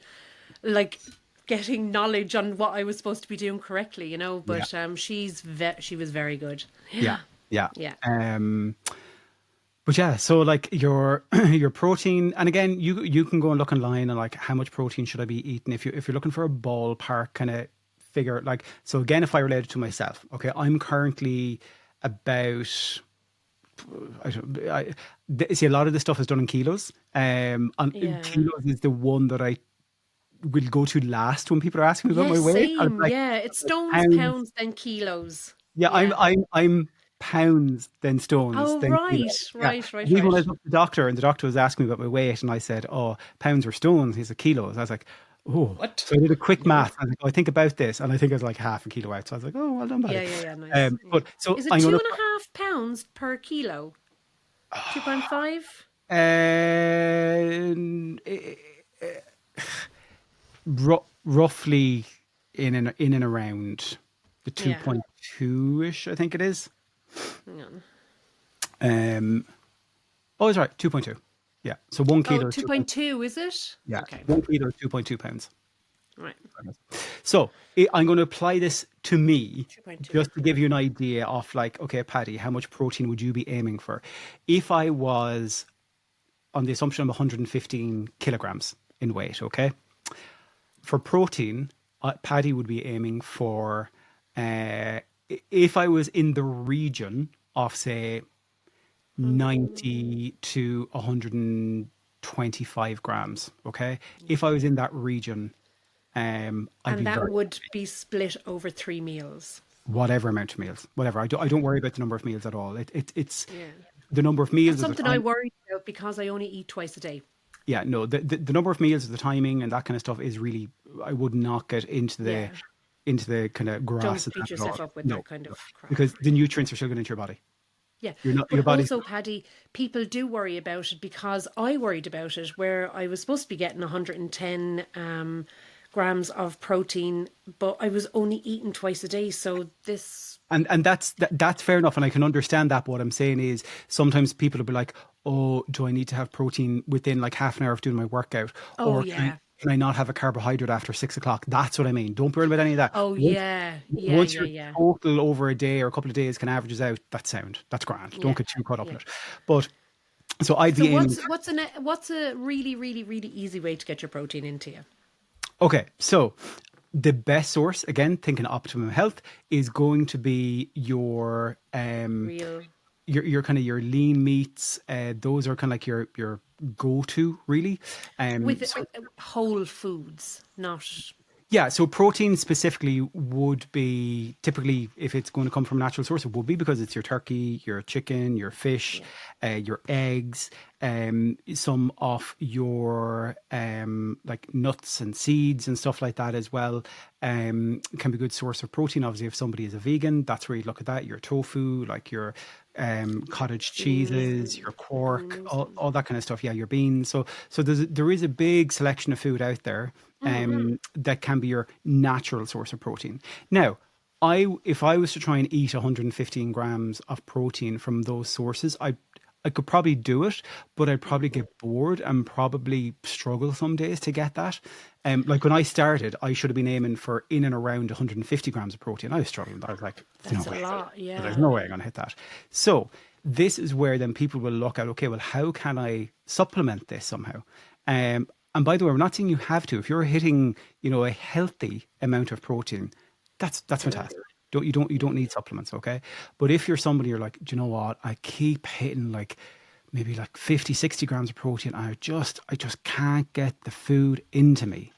like getting knowledge on what I was supposed to be doing correctly. Yeah. But she was very good. Yeah. Yeah. Yeah. But yeah, so like your your protein, and again, you can go and look online and like how much protein should I be eating if you're looking for a ballpark kind of figure. Like so again, if I relate it to myself, okay, I'm currently about see a lot of this stuff is done in kilos. And Yeah. kilos is the one that I will go to last when people are asking me about my Yes, weight. I was same. like Yeah. It's stones, pounds. pounds, then kilos. Yeah, I'm Yeah. I'm I'm pounds then stones Oh, then kilos. right, Yeah. right, right, Even when I right. was up to the doctor and the doctor was asking me about my weight and I said, oh, pounds or stones, he said kilos. I was like, oh. What? So I did a quick No. math. I was like, oh, I think about this. And I think I was like half a kilo out. So I was like, oh, well done, Yeah, buddy. yeah, yeah. Nice. Yeah. But so Is it I'm two going and a half pounds per kilo? 2.5? to roughly in and around the Yeah. 2.2 ish, I think it is. Hang on. Um, oh, it's right, 2.2. Yeah. So 1 Oh, kilo is 2.2. 2.2, is it? Yeah. Okay. 1 kilo is 2.2 pounds. Right. So I'm going to apply this to me 2.2. just to give you an idea of like, okay, Paddy, how much protein would you be aiming for? If I was on the assumption of 115 kilograms in weight, okay? For protein, Paddy would be aiming for, if I was in the region of, say, 90 to 125 grams, okay? If I was in that region, I'd And be that very, would be split over 3 meals. whatever amount of meals, whatever. I don't worry about the number of meals at all. It's Yeah. the number of meals That's at the something I time. worry about because I only eat twice a day. Yeah, no, the number of meals, the timing, and that kind of stuff is really. I would not get Yeah. into the kind of Don't grass of beat that at yourself all. up with No, that kind no, of crap. because the nutrients are still going into your body. Yeah, Your but body's also, Paddy, people do worry about it because I worried about it where I was supposed to be getting 110 grams of protein, but I was only eating twice a day. So this, and that's fair enough, and I can understand that. But what I'm saying is sometimes people will be like, "Oh, do I need to have protein within like half an hour of doing my workout, oh or yeah, can I not have a carbohydrate after 6 o'clock?" That's what I mean. Don't worry about any of that. oh Once, yeah, yeah, once yeah, your yeah, total over a day or a couple of days can averages out, that's sound. That's grand. Don't yeah, get too caught up in yeah. it. But so I'd So be aiming. what's a really really really easy way to get your protein into you? Okay, so the best source, again, thinking optimum health, is going to be Real, your kind of your lean meats. Those are kind of like your go to really. with So whole foods, not yeah, so protein specifically would be typically, if it's going to come from a natural source, it would be because it's your turkey, your chicken, your fish, yeah. your eggs, some of your like nuts and seeds and stuff like that as well. Can be a good source of protein. Obviously, if somebody is a vegan, that's where you look at that. Your tofu, like your cottage Beans cheeses, and your quark, beans and all that kind of stuff. Yeah, your beans. So there is a big selection of food out there that can be your natural source of protein. Now, if I was to try and eat 115 grams of protein from those sources, I could probably do it, but I'd probably get bored and probably struggle some days to get that. Like when I started, I should have been aiming for in and around 150 grams of protein. I was struggling. I was like, there's that's no a way. lot. There's Yeah, no way I'm going to hit that. So this is where then people will look at, okay, well, how can I supplement this somehow? And by the way, we're not saying you have to. If you're hitting, a healthy amount of protein, that's fantastic. You don't need supplements, okay? But if you're somebody you're like, do you know what? I keep hitting like maybe like 50, 60 grams of protein. I just can't get the food into me.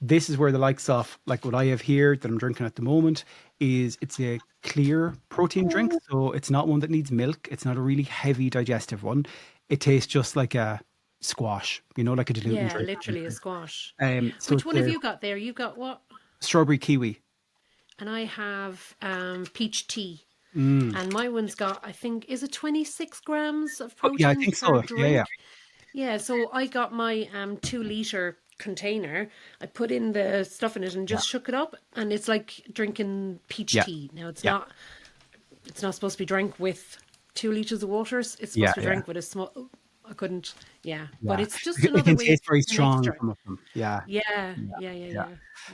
This is where the likes of like what I have here that I'm drinking at the moment it's a clear protein drink. So it's not one that needs milk. It's not a really heavy digestive one. It tastes just like a squash, like a diluting yeah, drink. literally a squash. So Which it's one have a you got there? You got what? strawberry kiwi. And I have peach tea. And my one's got, I think, is it 26 grams of Oh, yeah, I protein think per so. Yeah, yeah. drink? Yeah, so I got my 2 liter container. I put in the stuff in it and just shook it up, and it's like drinking peach Yeah. tea. Now Yeah. it's not supposed to be drank with 2 liters of water. It's supposed Yeah. to be Yeah. drank with a small. I couldn't. Yeah, but Yeah. it's just It another can way, taste very an strong, extra. some of them. Yeah. Yeah, Yeah. yeah, yeah, Yeah.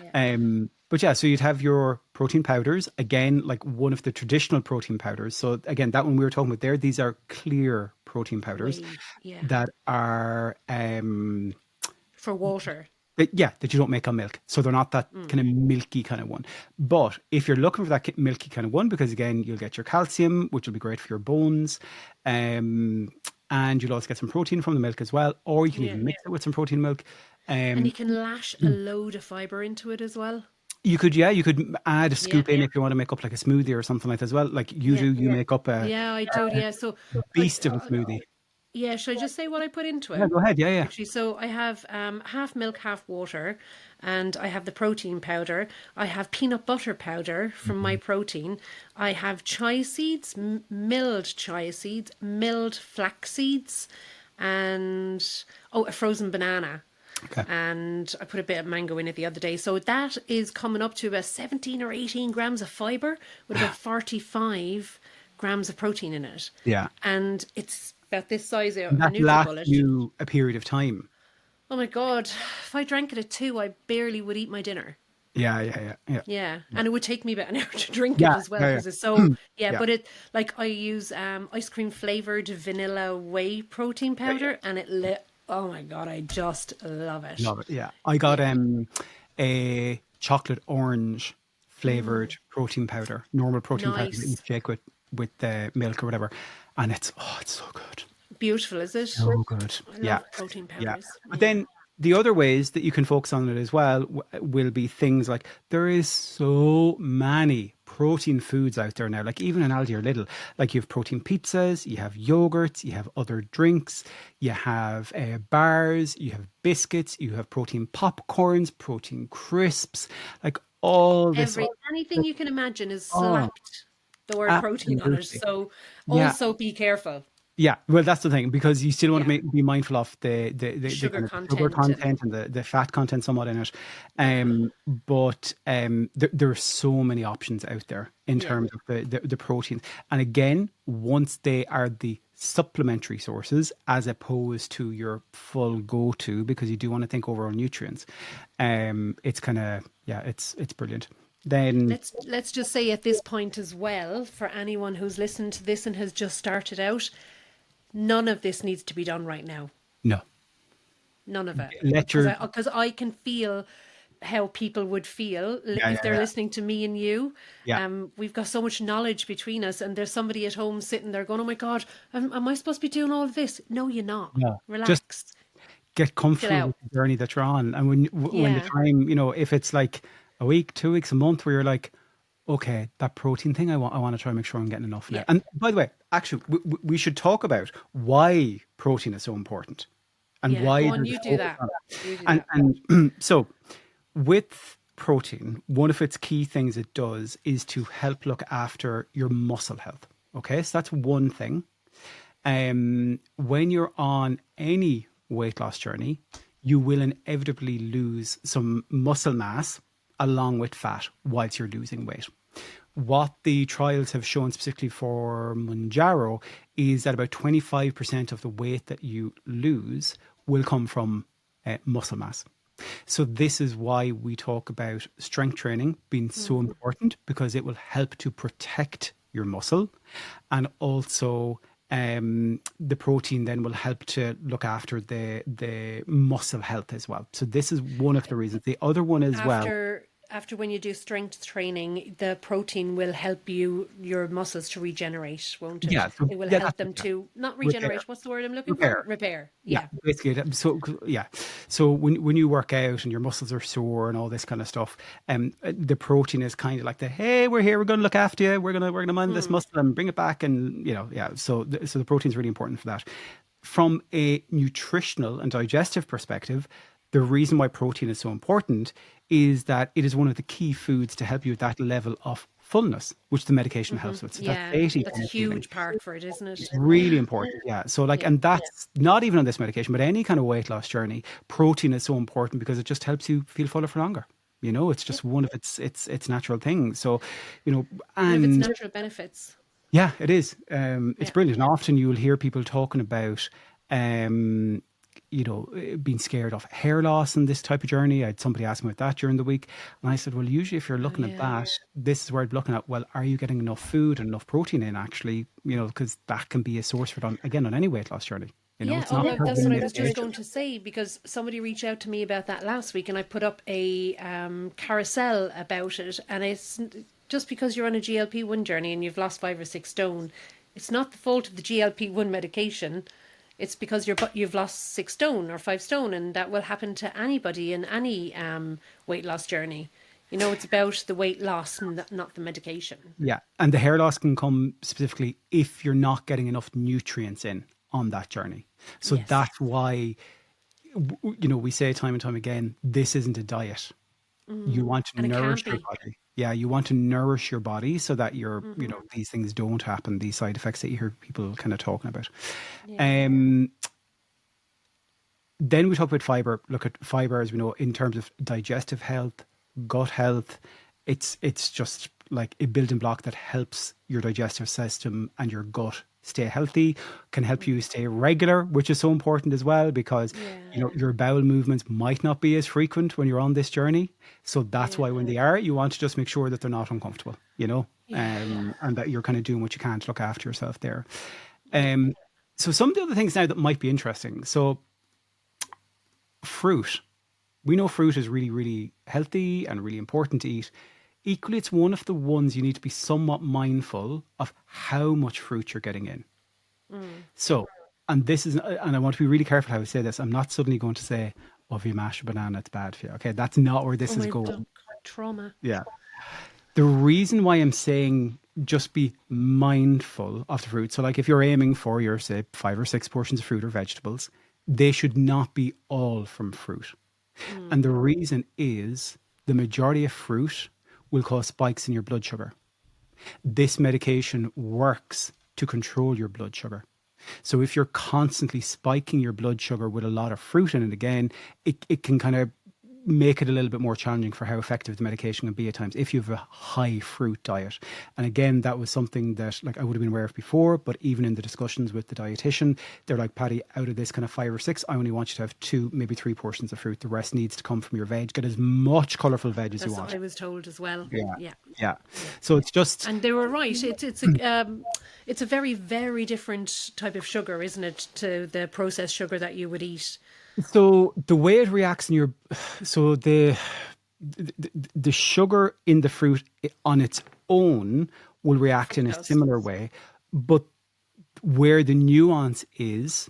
yeah, yeah. But yeah, so you'd have your protein powders, again, like one of the traditional protein powders. So again, that one we were talking about there, these are clear protein powders Way, yeah, that are for water. that you don't make on milk. So they're not that kind of milky kind of one. But if you're looking for that milky kind of one, because again, you'll get your calcium, which will be great for your bones, and you'll also get some protein from the milk as well, or you can Yeah. even mix it with some protein milk. And Um, you can lash a load of fiber into it as well. you could add a Yeah, scoop in if you want to make up like a smoothie or something like that as well. Like you yeah, do, you make up yeah. I do. Yeah. So, a I beast of a smoothie. yeah. Should I just say what I put into Yeah, it? go ahead. Yeah, yeah. Actually, so I have half milk, half water, and I have the protein powder. I have peanut butter powder from my protein. I have chia seeds, milled chia seeds, milled flax seeds, and a frozen banana. Okay. And I put a bit of mango in it the other day. So that is coming up to about 17 or 18 grams of fiber with about 45 grams of protein in it. Yeah. And it's about this size, a That lasts NutriBullet. you a period of time. Oh my God. If I drank it at 2, I barely would eat my dinner. Yeah, yeah, yeah, yeah. Yeah. And it would take me about an hour to drink it Yeah, as well yeah, because it's so, yeah, yeah. but it, like I use ice cream flavored vanilla whey protein powder and oh my God, I just love it. Love it. Yeah. I got Yeah. a chocolate orange flavored protein powder, normal protein powder that you Nice. shake with milk or whatever. And it's so good. Beautiful, is it? So good. I Yeah. love protein Yeah. powders. But Yeah. then the other ways that you can focus on it as well will be things like there is so many protein foods out there now, like even in Aldi or Lidl, like you have protein pizzas, you have yogurts, you have other drinks, you have bars, you have biscuits, you have protein popcorns, protein crisps, like all this. Anything you can imagine is Oh, slapped. the word protein on it. Absolutely. So Yeah. also be careful. Yeah, well, that's the thing, because you still want to Yeah. be mindful of the Sugar kind of sugar content and content and the fat content somewhat in it. But there are so many options out there in yeah. terms of the proteins. And again, once they are the supplementary sources as opposed to your full go-to, because you do want to think overall nutrients, it's kind of, yeah, it's brilliant. Then, Let's just say at this point as well, for anyone who's listened to this and has just started out, none of this needs to be done right now. no, None of it. let your, Because I can feel how people would feel yeah, if yeah, they're yeah, listening to me and you. yeah. We've got so much knowledge between us, and there's somebody at home sitting there going, "Oh my God, am I supposed to be doing all of this?" No, you're not. No, just Relax, get chill comfortable out. with the journey that you're on. And when the Yeah, time, if it's like a week, 2 weeks, a month, where you're like, okay, that protein thing, I want to try and make sure I'm getting enough now. yeah, And by the way, actually, we should talk about why protein is so important and yeah. why Go on, there's you a do focus that. on it. You do And that. so with protein, one of its key things it does is to help look after your muscle health. Okay, so that's one thing. When you're on any weight loss journey, you will inevitably lose some muscle mass along with fat whilst you're losing weight. What the trials have shown, specifically for Mounjaro, is that about 25% of the weight that you lose will come from muscle mass. So this is why we talk about strength training being so important, because it will help to protect your muscle, and also the protein then will help to look after the muscle health as well. So this is one of the reasons. The other one as well. After when you do strength training, the protein will help your muscles to regenerate, won't it? Yeah. So It will yeah, help that's them yeah. to not Repair. regenerate. What's the word I'm looking for? Repair. Repair. Yeah, Yeah. basically. So yeah, so when you work out and your muscles are sore and all this kind of stuff, the protein is kind of like hey, we're here, we're going to look after you, we're gonna mind this muscle and bring it back, and yeah. So the protein is really important for that. From a nutritional and digestive perspective, the reason why protein is so important is that it is one of the key foods to help you with that level of fullness, which the medication helps with. So that Yeah. satiety That's a kind of feeling. huge part for it, isn't it? It's really important. Yeah. So Yeah. and that's not even on this medication, but any kind of weight loss journey, protein is so important because it just helps you feel fuller for longer. It's just one of its natural things. So, One of its and natural benefits. yeah, it is. It's Yeah. brilliant. And often you will hear people talking about, being scared of hair loss in this type of journey. I had somebody ask me about that during the week. And I said, well, usually if you're Oh, looking at yeah. that, this is where I'm looking at, well, are you getting enough food and enough protein in actually, because that can be a source for it on any weight loss journey. Yeah, It's not that's what I was just medication. going to say, because somebody reached out to me about that last week, and I put up a carousel about it. And it's just because you're on a GLP-1 journey and you've lost 5 or 6 stone, it's not the fault of the GLP-1 medication. It's because you've lost 6 stone or 5 stone, and that will happen to anybody in any weight loss journey. It's about the weight loss and not the medication. Yeah. And the hair loss can come specifically if you're not getting enough nutrients in on that journey. So Yes. that's why, we say time and time again, this isn't a diet. You want to And it nourish can't your be. body. Yeah, you want to nourish your body so that these things don't happen, these side effects that you hear people kind of talking about. Yeah. Then we talk about fiber. Look at fiber, as we know, in terms of digestive health, gut health. It's just like a building block that helps your digestive system and your gut stay healthy, can help you stay regular, which is so important as well, because Yeah. your bowel movements might not be as frequent when you're on this journey. So that's why Yeah. when they are, you want to just make sure that they're not uncomfortable, Yeah. and that you're kind of doing what you can to look after yourself there. Yeah. So some of the other things now that might be interesting. So fruit. We know fruit is really, really healthy and really important to eat. Equally, it's one of the ones you need to be somewhat mindful of how much fruit you're getting in. So, and I want to be really careful how I say this. I'm not suddenly going to say, oh, if you mash a banana, it's bad for you. Okay, that's not where Oh this is my God, going. trauma. Yeah. The reason why I'm saying just be mindful of the fruit. So, like if you're aiming for your, say, 5 or 6 portions of fruit or vegetables, they should not be all from fruit. And the reason is the majority of fruit will cause spikes in your blood sugar. This medication works to control your blood sugar. So if you're constantly spiking your blood sugar with a lot of fruit in it, again, it can kind of make it a little bit more challenging for how effective the medication can be at times if you have a high fruit diet. And again, that was something that like I would have been aware of before, but even in the discussions with the dietitian, they're like, Paddy, out of this kind of 5 or 6, I only want you to have 2, maybe 3 portions of fruit. The rest needs to come from your veg. Get as much colourful veg as you want. That's what I was told as well. Yeah. So it's just... And they were right. It's a very, very different type of sugar, isn't it, to the processed sugar that you would eat? So the way it reacts in your... So the sugar in the fruit on its own will react in a similar way. But where the nuance is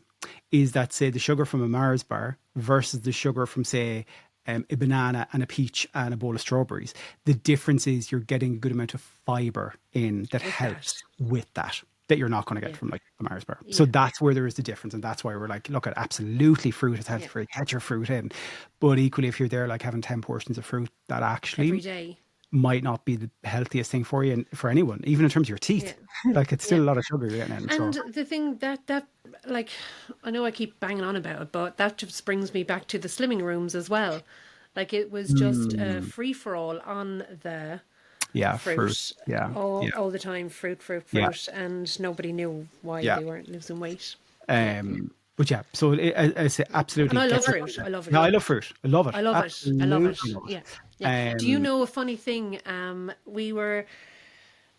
that, say, the sugar from a Mars bar versus the sugar from, say, a banana and a peach and a bowl of strawberries. The difference is you're getting a good amount of fibre in that helps with that you're not going to get from like a Mars bar. So that's where there is the difference. And that's why we're like, look, at absolutely fruit is healthy for you. Get your fruit in. But equally, if you're there like having 10 portions of fruit, that actually every day might not be the healthiest thing for you and for anyone, even in terms of your teeth. Like it's still a lot of sugar you're getting in. And the thing that like, I know I keep banging on about it, but that just brings me back to the slimming rooms as well. Like it was just a free for all on the fruit. All the time, fruit, and nobody knew why they weren't losing weight. But yeah, so I say absolutely. And I love fruit. I love it. No, I love fruit. I love it. I love it. I love it. Yeah. Do you know a funny thing? We were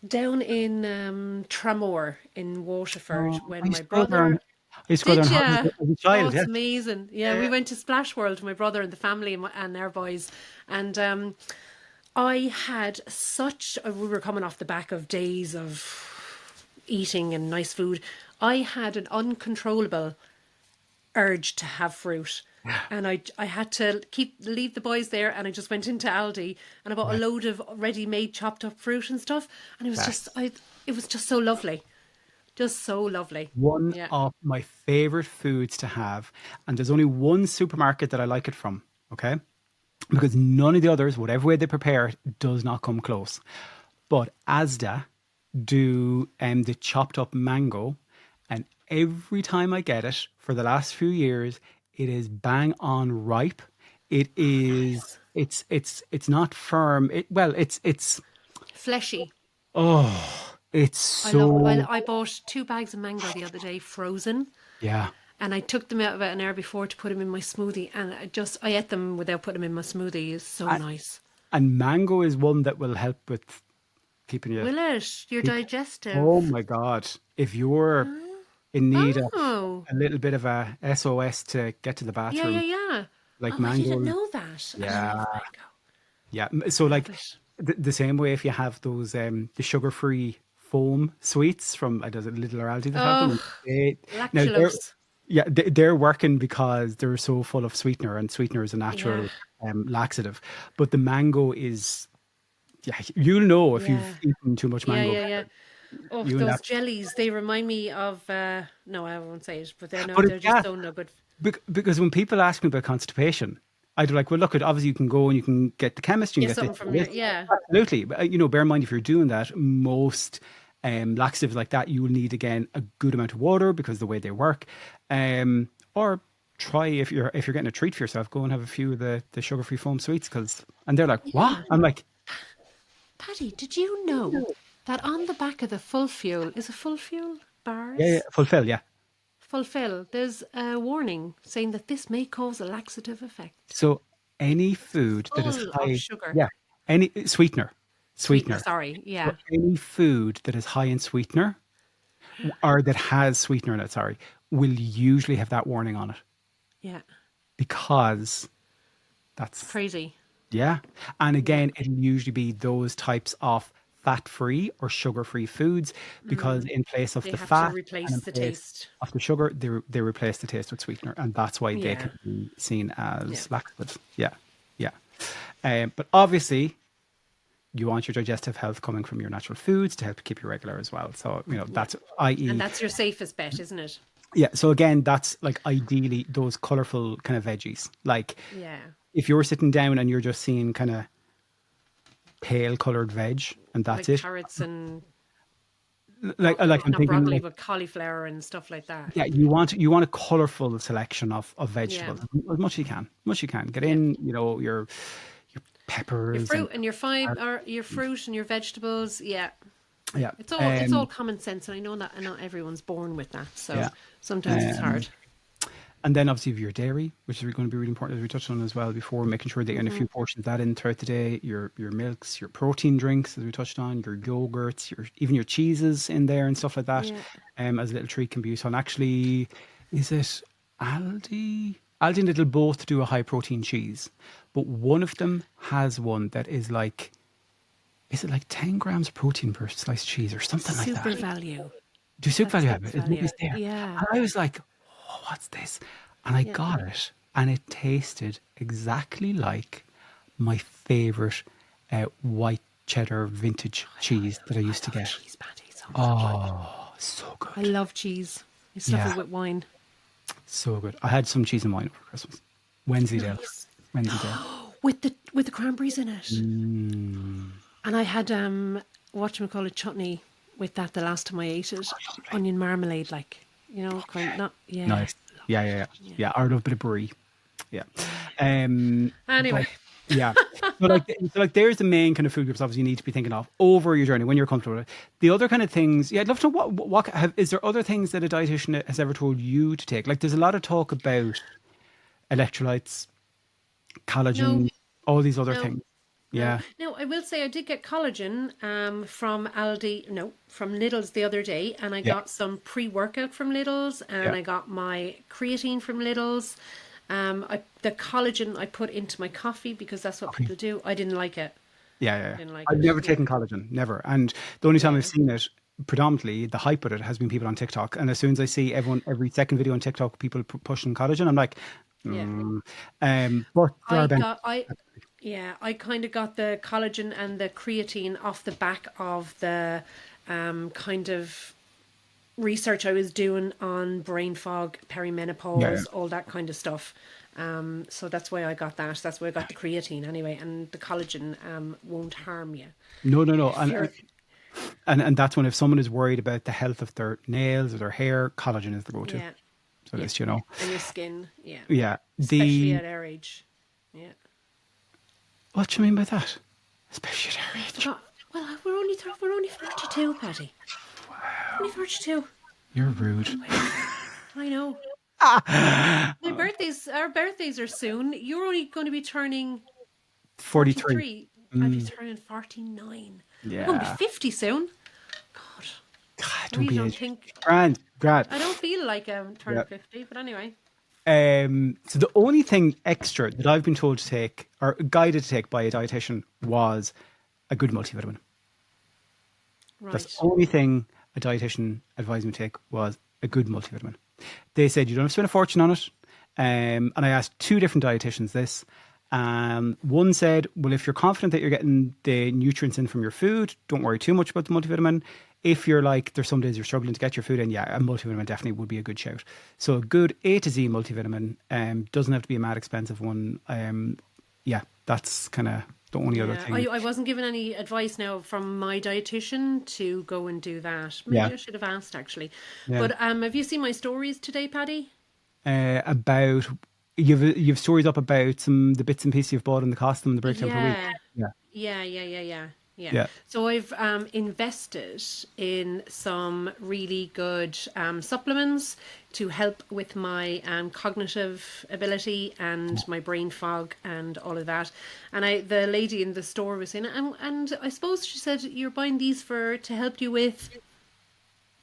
down in Tramore in Waterford when my brother... I used to go there as a child. It's amazing. Yeah, we went to Splash World with my brother and the family and their boys. And I had we were coming off the back of days of eating and nice food. I had an uncontrollable urge to have fruit. And I had to leave the boys there, and I just went into Aldi and I bought a load of ready-made chopped up fruit and stuff. And it was just so lovely. Just so lovely. One of my favourite foods to have, and there's only one supermarket that I like it from, okay? Because none of the others, whatever way they prepare it, does not come close. But Asda do the chopped up mango, and every time I get it for the last few years, it is bang on ripe. It is. It's not firm. It's fleshy. Oh. It's so... I bought 2 bags of mango the other day, frozen. Yeah. And I took them out about an hour before to put them in my smoothie. And I ate them without putting them in my smoothie. It's so nice. And mango is one that will help with keeping you... Will it? Your digestive. Oh my God. If you're in need of a little bit of a SOS to get to the bathroom. Yeah. Like mango. I didn't know that. Yeah. I love mango. Yeah. So like the same way if you have those the sugar-free foam sweets from Little or Aldi that have them. They're working because they're so full of sweetener, and sweetener is a natural laxative. But the mango is, you'll know if you've eaten too much mango. Yeah. Oh, those jellies, they remind me of, no, I won't say it, but they're just so no good. Because when people ask me about constipation, I'd be like, well, look, obviously you can go and you can get the chemist. You can get something from it, Absolutely. But, bear in mind, if you're doing that, most laxatives like that, you will need, again, a good amount of water because of the way they work. Or try, if you're getting a treat for yourself, go and have a few of the sugar-free foam sweets. And they're like, what? I'm like... Paddy, did you know that on the back of the Full Fuel, is it Full Fuel bars? Yeah, Fulfill, yeah. Fulfill, there's a warning saying that this may cause a laxative effect. So any food that is high of sugar, any sweetener, sorry, so any food that is high in sweetener or that has sweetener in it, will usually have that warning on it. Yeah, because that's crazy. Yeah, and again, it'll usually be those types of fat-free or sugar-free foods, because in place of the fat replace the taste of the sugar, they replace the taste with sweetener, and that's why they can be seen as laxatives. But obviously, you want your digestive health coming from your natural foods to help keep you regular as well. So that's and that's your safest bet, isn't it? Yeah. So again, that's like ideally those colourful kind of veggies. Like if you're sitting down and you're just seeing kind of pale coloured veg, and that's like it. carrots and Like I'm not thinking, broccoli, like, but cauliflower and stuff like that. yeah, you want a colourful selection of Yeah. vegetables, as much as you can, Get Yeah. in, your Your peppers and fruit and your fiber, your fruit and your vegetables. Yeah. yeah, It's all common sense, and I know that, and not everyone's born with that, so yeah. sometimes it's hard. And then obviously your dairy, which is going to be really important, as we touched on as well before, making sure that you're in a few portions of that in throughout the day, your milks, your protein drinks, as we touched on, your yogurts, even your cheeses in there and stuff like that, Yeah. as a little treat can be useful. And actually, is it Aldi? Aldi and Lidl both do a high protein cheese, but one of them has one that is like, is it like 10 grams of protein per sliced cheese or something like Super that? value. Do Soup That's Value have super it? Maybe value. it's there. Yeah. And I was like, oh, what's this? And I Yeah. got it, and it tasted exactly like my favourite white cheddar vintage cheese that I used to get. Cheese patty, so much. Oh, so I good. love cheese. I stuff Yeah. it with wine. So good. I had some cheese and wine over Christmas. Wensleydale. Nice. Wensleydale. With the cranberries in it. Mm. And I had whatchamacallit chutney with that the last time I ate it. Onion marmalade, like, not, yeah. Nice. Yeah. Yeah, I love a bit of brie. Yeah. Anyway. But, yeah. So there's the main kind of food groups obviously you need to be thinking of over your journey when you're comfortable with it. The other kind of things, yeah, I'd love to know is there other things that a dietitian has ever told you to take? Like there's a lot of talk about electrolytes, collagen, No. all these other No. things. Yeah. No, I will say I did get collagen from from Lidl's the other day, and I got some pre-workout from Lidl's, and I got my creatine from Lidl's. The collagen I put into my coffee because that's what people do. I didn't like it. Yeah. Didn't like I've it. never taken collagen, never. And the only time I've seen it, predominantly the hype of it has been people on TikTok. And as soon as I see every second video on TikTok, people pushing collagen, I'm like, but I kind of got the collagen and the creatine off the back of the kind of research I was doing on brain fog, perimenopause, all that kind of stuff. So that's why I got that. That's why I got the creatine anyway. And the collagen won't harm you. No. And that's when if someone is worried about the health of their nails or their hair, collagen is the go-to. Yeah. So it's, And your skin, yeah. Yeah. Especially at our age. Yeah. What do you mean by that? Especially at our age. Well, we're only 32, Paddy. Wow. Only 32. You're rude. I know. Our birthdays are soon. You're only going to be turning 43. I'll be turning 49. Yeah. I'm going to be 50 soon. God, don't be think. Grand. I don't feel like I'm turning 50, but anyway. So the only thing extra that I've been told to take or guided to take by a dietitian was a good multivitamin. Right. That's the only thing a dietitian advised me to take was a good multivitamin. They said you don't have to spend a fortune on it. And I asked two different dietitians this. One said, well, if you're confident that you're getting the nutrients in from your food, don't worry too much about the multivitamin. If you're like, there's some days you're struggling to get your food in, a multivitamin definitely would be a good shout. So a good A to Z multivitamin, doesn't have to be a mad expensive one. That's kind of the only other thing. I wasn't given any advice now from my dietitian to go and do that. Maybe I should have asked actually. Yeah. But have you seen my stories today, Paddy? About you've stories up about the bits and pieces you've bought and the cost them, the breakdown per week. Yeah. So I've invested in some really good supplements to help with my cognitive ability and my brain fog and all of that. And the lady in the store was saying, and I suppose she said, you're buying these to help you with.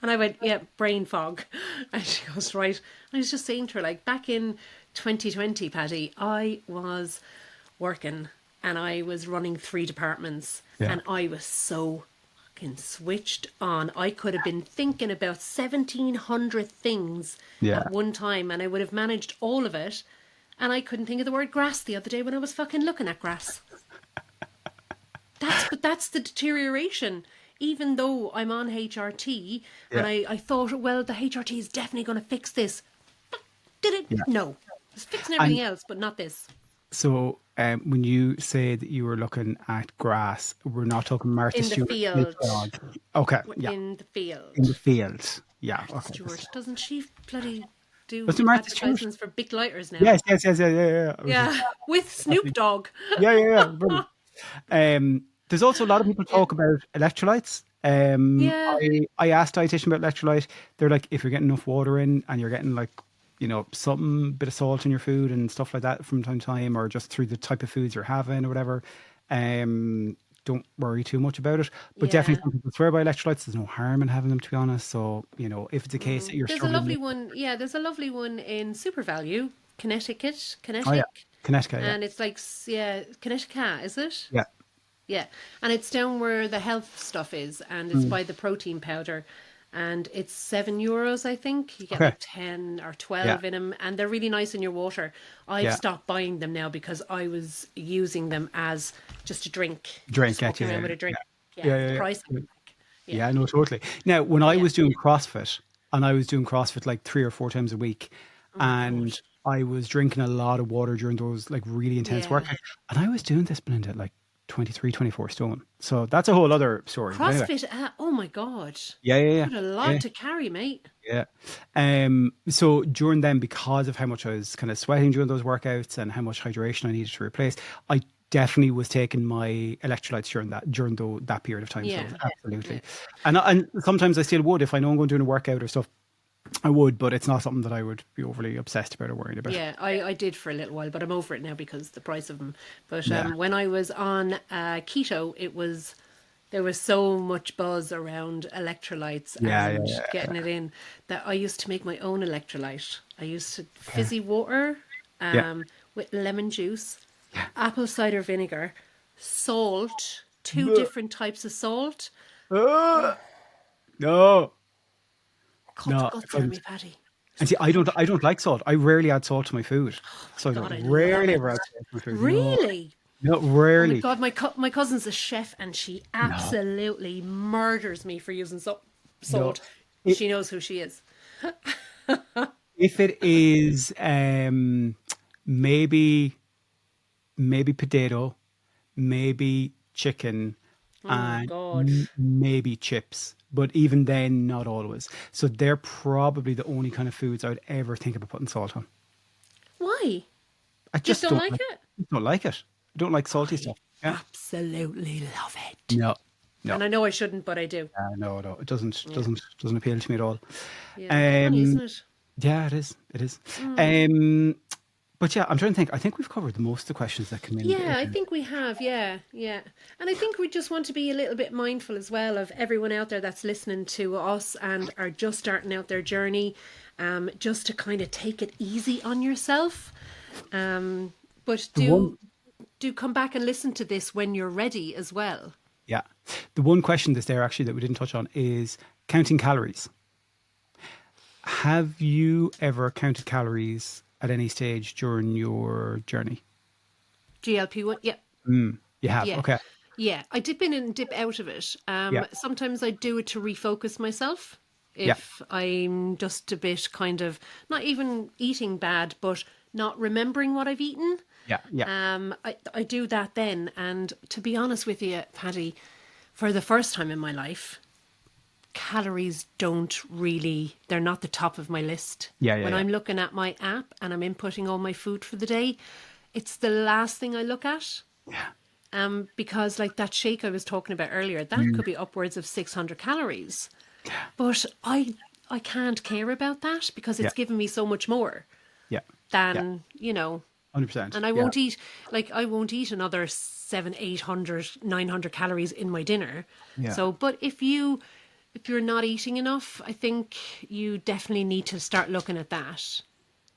And I went, yeah, brain fog. And she goes, right. I was just saying to her, like, back in 2020, Paddy, I was working and I was running 3 departments and I was so fucking switched on. I could have been thinking about 1,700 things at one time and I would have managed all of it. And I couldn't think of the word grass the other day when I was fucking looking at grass. That's the deterioration. Even though I'm on HRT and I thought, well, the HRT is definitely going to fix this. Did it? No. It's fixing everything else, but not this. So when you say that you were looking at grass, we're not talking Martha In the Stewart. field. Okay, yeah, In the in the field. field. Yeah, Martha okay. Stewart. Doesn't she bloody do Was it Martha Stewart? advertisements for big lighters now? Yes, yes, yes, yeah, yeah, yeah. I was just, Yeah. With Snoop Dogg. yeah, yeah, yeah. Brilliant. There's also a lot of people Yeah. talk about electrolytes. Yeah. I asked dietitian about electrolyte. They're like, if you're getting enough water in and you're getting like, some bit of salt in your food and stuff like that from time to time, or just through the type of foods you're having or whatever, don't worry too much about it. But Yeah. definitely some people swear by electrolytes. There's no harm in having them, to be honest. So, if it's a case that you're There's a struggling lovely with, one. Yeah, there's a lovely one in Super Value, Connecticut, oh yeah, Kinetic. Connecticut, yeah. And it's like, yeah, Connecticut, is it? Yeah. Yeah. And it's down where the health stuff is, and it's by the protein powder. And it's €7, I think. You get Okay. like 10 or 12 Yeah. in them, and they're really nice in your water. I've Yeah. stopped buying them now because I was using them as just a drink. Drink, Just walking yeah, around with a drink. yeah, Yeah, yeah, the yeah. price. Yeah. Yeah. Yeah, no, totally. Now, when I Yeah. was doing CrossFit, and I was doing CrossFit like 3 or 4 times a week, and I was drinking a lot of water during those like really intense Yeah. workouts, and I was doing this, Belinda, at like 23, 24 stone. So that's a whole other story. But anyway, CrossFit, oh my God. yeah, yeah, yeah. What a lot to carry, mate. Yeah. So during them, because of how much I was kind of sweating during those workouts and how much hydration I needed to replace, I definitely was taking my electrolytes during that period of time. Yeah. So absolutely. And sometimes I still would if I know I'm going to do a workout or stuff. I would, but it's not something that I would be overly obsessed about or worried about. Yeah, I did for a little while, but I'm over it now because the price of them. But Yeah. when I was on keto, there was so much buzz around electrolytes Yeah, and yeah, getting it in that I used to make my own electrolyte. I used to fizzy water Yeah. with lemon juice, apple cider vinegar, salt, two different types of salt. No. No. Cut No, the I guts out of couldn't. me, Paddy. And see, I don't like salt. I rarely add salt to my food. So I God, I don't love rarely it. ever add salt to my food. Really? No, Oh my rarely. God, my cousin's a chef and she absolutely murders me for using salt. It- She knows who she is. If it is maybe potato, maybe chicken, and God. maybe chips, but even then, not always. So they're probably the only kind of foods I would ever think about putting salt on. Why? I Just don't like it? I don't like it. I don't like salty stuff. Yeah. Absolutely love it. No. No. And I know I shouldn't, but I do. No, it doesn't appeal to me at all. Yeah, funny, isn't it? Yeah, it is. It is. But yeah, I'm trying to think. I think we've covered most of the questions that come in. Yeah, I think we have. Yeah, yeah. And I think we just want to be a little bit mindful as well of everyone out there that's listening to us and are just starting out their journey, just to kind of take it easy on yourself. But do come back and listen to this when you're ready as well. Yeah. The one question that's there actually that we didn't touch on is counting calories. Have you ever counted calories at any stage during your journey? GLP-1, yeah. You have? Yeah. Okay. Yeah, I dip in and dip out of it. Yeah. Sometimes I do it to refocus myself. Yeah. If I'm just a bit kind of, not even eating bad, but not remembering what I've eaten. Yeah. Yeah. I do that then. And to be honest with you, Paddy, for the first time in my life, calories they're not the top of my list. When I'm looking at my app and I'm inputting all my food for the day, it's the last thing I look at. Yeah. Because like that shake I was talking about earlier, that could be upwards of 600 calories. But I can't care about that because it's given me so much more than, 100%. and I won't eat another 700, 800, 900 calories in my dinner. Yeah. So, but if you're not eating enough, I think you definitely need to start looking at that.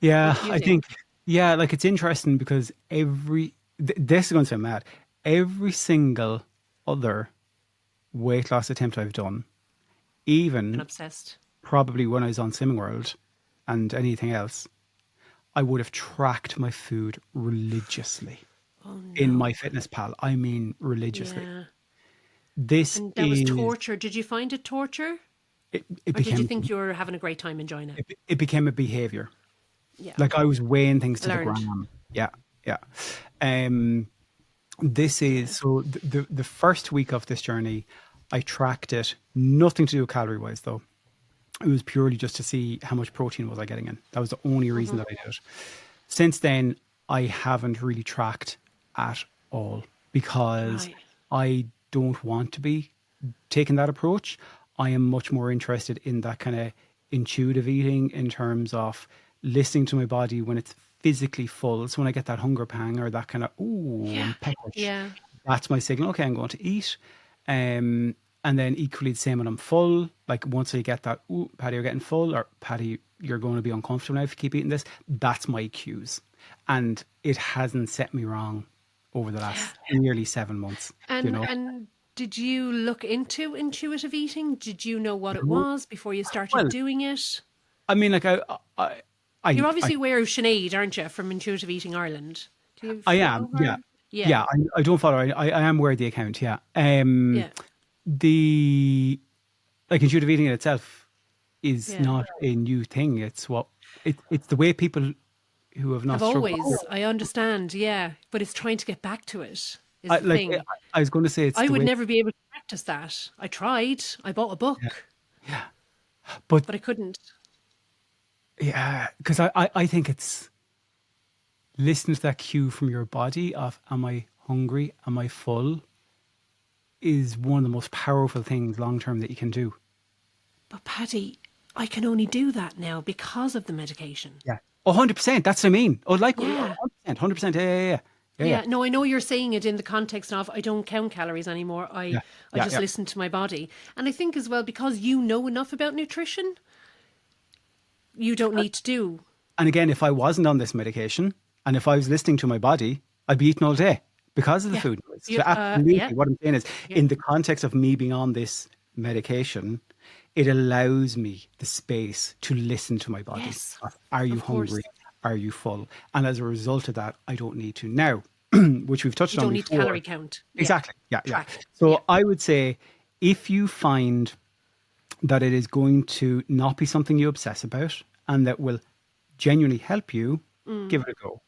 Yeah, What do you I think, like it's interesting because this is going to sound mad. Every single other weight loss attempt I've done, I'm even obsessed. probably when I was on Slimming World and anything else, I would have tracked my food religiously in my fitness pal. I mean, religiously. Yeah. This And that was is torture. Did you find it torture? it Or did you became think you were having a great time enjoying it? it became a behavior. Yeah. Like I was weighing things to the Learned. gram. Yeah, yeah. This is so the first week of this journey, I tracked it. Nothing to do with calorie wise though. It was purely just to see how much protein was I getting in. That was the only reason that I did it. Since then, I haven't really tracked at all because Right. I don't want to be taking that approach. I am much more interested in that kind of intuitive eating in terms of listening to my body when it's physically full. So when I get that hunger pang or that kind of, ooh, Yeah. I'm peckish, Yeah. that's my signal. Okay, I'm going to eat. And then equally the same when I'm full. Like once I get that, ooh, Paddy, you're getting full, or Paddy, you're going to be uncomfortable now if you keep eating this. That's my cues. And it hasn't set me wrong over the last nearly 7 months, you know. And did you look into intuitive eating? Did you know what it No. was before you started Well, doing it? I mean, like You're I obviously aware of Sinead, aren't you, from Intuitive Eating Ireland? Do you I follow am, yeah. her? Yeah. Yeah, I don't follow. I am aware of the account, yeah. Yeah. The like intuitive eating in itself is Yeah. not a new thing. It's the way people who have not Have struggled. always. I understand. Yeah. But it's trying to get back to it is the thing. I was going to say it's I the would way, never be able to practice that. I tried. I bought a book, but but I couldn't. yeah, because I think it's listening to that cue from your body of am I hungry, am I full, is one of the most powerful things long term that you can do. But Paddy, I can only do that now because of the medication. Yeah. 100%. That's what I mean. Oh, like Yeah. 100%. 100%. Yeah. Yeah, no, I know you're saying it in the context of I don't count calories anymore. I Yeah. I Yeah. just Yeah. listen to my body. And I think as well because you know enough about nutrition, you don't need to do. And again, if I wasn't on this medication and if I was listening to my body, I'd be eating all day because of the Yeah. food noise. So Yeah, absolutely. yeah. What I'm saying is, Yeah. in the context of me being on this medication, it allows me the space to listen to my body. Yes. Are you Of course. hungry? Are you full? And as a result of that, I don't need to now, which we've touched You on don't need to before. calorie count. Yeah. Exactly. Yeah. Track. So Yeah. I would say if you find that it is going to not be something you obsess about and that will genuinely help you, give it a go.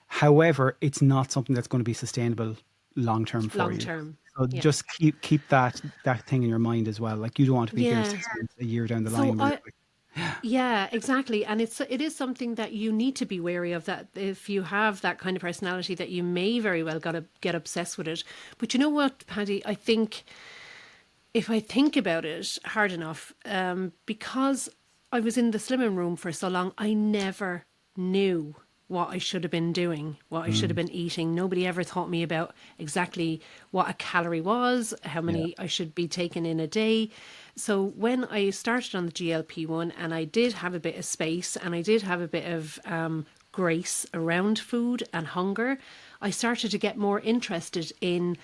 However, it's not something that's going to be sustainable long term for Long you. term. So Yeah. just keep that thing in your mind as well. Like you don't want to be here Yeah. 6 months, a year down the So line. Where I you're like, Yeah, exactly. And it is something that you need to be wary of, that if you have that kind of personality that you may very well gotta get obsessed with it. But you know what, Paddy, I think if I think about it hard enough, because I was in the slimming room for so long, I never knew what I should have been doing, what I should have been eating. Nobody ever taught me about exactly what a calorie was, how many I should be taking in a day. So when I started on the GLP-1 and I did have a bit of space and I did have a bit of grace around food and hunger, I started to get more interested in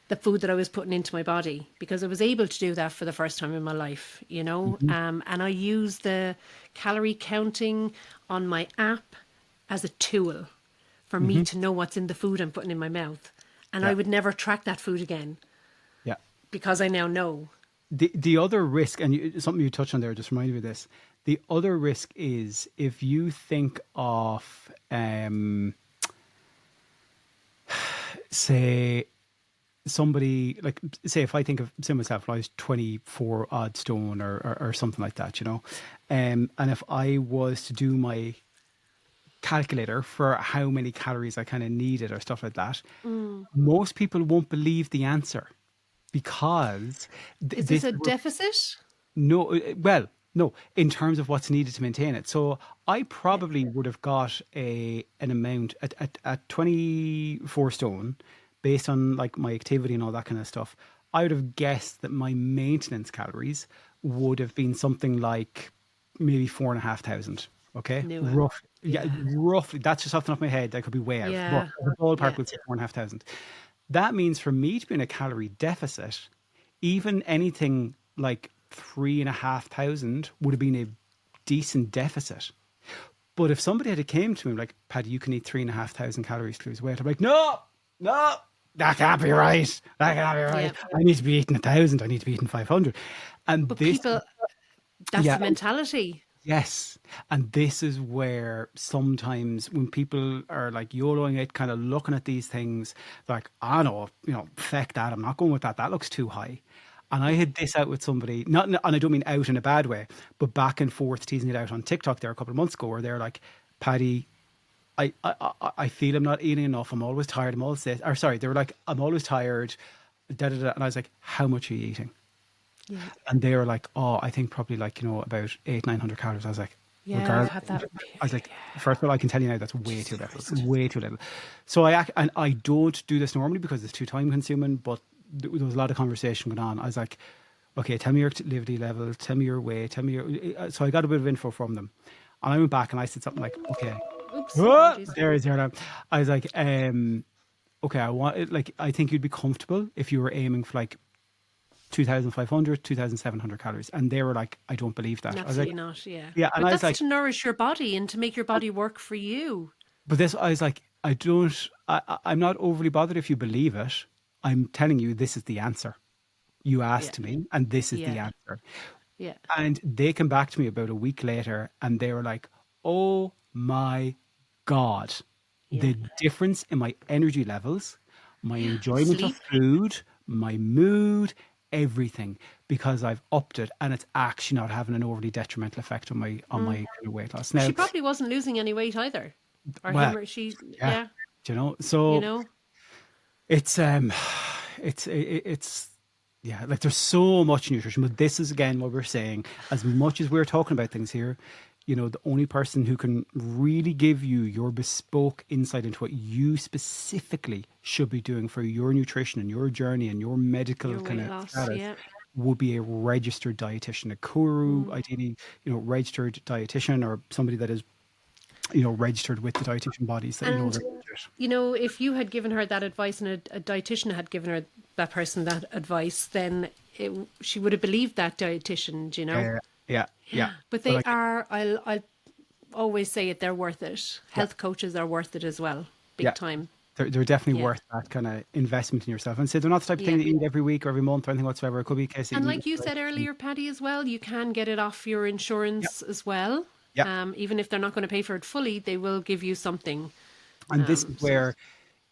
the food that I was putting into my body, because I was able to do that for the first time in my life, you know. And I use the calorie counting on my app as a tool for me to know what's in the food I'm putting in my mouth. And I Yeah. would never track that food again yeah. because I now know. The other risk, and something you touched on there just reminded me of this. The other risk is if you think of, say, somebody like, say, if I think of say myself, when I was 24 odd stone or something like that, you know, and if I was to do my calculator for how many calories I kind of needed or stuff like that, most people won't believe the answer because Is this a deficit? no, well, no, in terms of what's needed to maintain it. So I probably would have got an amount at 24 stone, based on like my activity and all that kind of stuff. I would have guessed that my maintenance calories would have been something like maybe 4,500. Okay, Knew it. roughly. Yeah, Yeah. roughly. That's just off the top of my head. I could be way out. Yeah. But the ballpark Yeah. would say 4,500. That means for me to be in a calorie deficit, even anything like 3,500 would have been a decent deficit. But if somebody had came to me like, Paddy, you can eat 3,500 calories to lose weight, I'm like, no, that can't be right. That can't be right. Yeah. I need to be eating 1,000. I need to be eating 500. And But this, people, that's yeah, the mentality. Yes. And this is where sometimes when people are like YOLOing it, kind of looking at these things, like, I know, feck that. I'm not going with that. That looks too high. And I had this out with somebody, not, and I don't mean out in a bad way, but back and forth teasing it out on TikTok there a couple of months ago, where they're like, Paddy, I feel I'm not eating enough. I'm always tired. I'm always this. Or sorry, they were like, I'm always tired. Da, da, da. And I was like, how much are you eating? Yeah. And they were like, oh, I think probably like, about 800-900 calories. I was like, Yeah, I've had that. I was like, first of all, I can tell you now that's way too little. It's way too little. So I don't do this normally because it's too time consuming, but there was a lot of conversation going on. I was like, okay, tell me your activity level, tell me your weight, tell me your. So I got a bit of info from them. And I went back and I said something like, okay. Oops. There is there now. I was like, okay, I think you'd be comfortable if you were aiming for like 2,500, 2,700 calories. And they were like, I don't believe that. Absolutely not, yeah. Yeah, and but I that's was like, to nourish your body and to make your body work for you. but this, I was like, I'm not overly bothered if you believe it. I'm telling you, this is the answer. You asked me, and this is the answer. Yeah. And they came back to me about a week later, and they were like, oh my God, the difference in my energy levels, my enjoyment of food, my mood, everything, because I've upped it, and it's actually not having an overly detrimental effect on my kind of weight loss. Now, she probably wasn't losing any weight either, or well, him or she. yeah. So it's like there's so much nutrition, but this is again what we're saying. As much as we're talking about things here, the only person who can really give you your bespoke insight into what you specifically should be doing for your nutrition and your journey and your medical kind of status would be a registered dietitian, a guru, ideally, registered dietitian, or somebody that is, registered with the dietitian bodies that if you had given her that advice and a dietitian had given her that person that advice, then she would have believed that dietitian, Yeah. But they are, I'll always say it, they're worth it. Health coaches are worth it as well. Big time. They're definitely worth that kind of investment in yourself. And so they're not the type of thing that you eat every week or every month or anything whatsoever. It could be a case. And like you said earlier, Paddy, as well, you can get it off your insurance as well. Even if they're not going to pay for it fully, they will give you something. And this is where,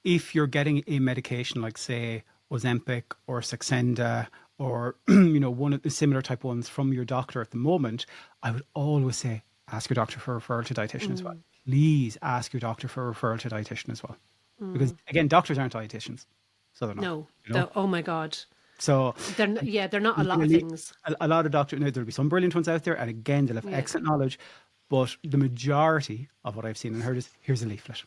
if you're getting a medication like, say, Ozempic or Saxenda or, one of the similar type ones from your doctor at the moment, I would always say, ask your doctor for a referral to dietitian as well. Please ask your doctor for a referral to dietitian as well. Because, again, doctors aren't dietitians. So they're not. No. Oh, my God. So they're not a lot of things. A lot of doctors, there'll be some brilliant ones out there. And again, they'll have excellent knowledge. But the majority of what I've seen and heard is, here's a leaflet,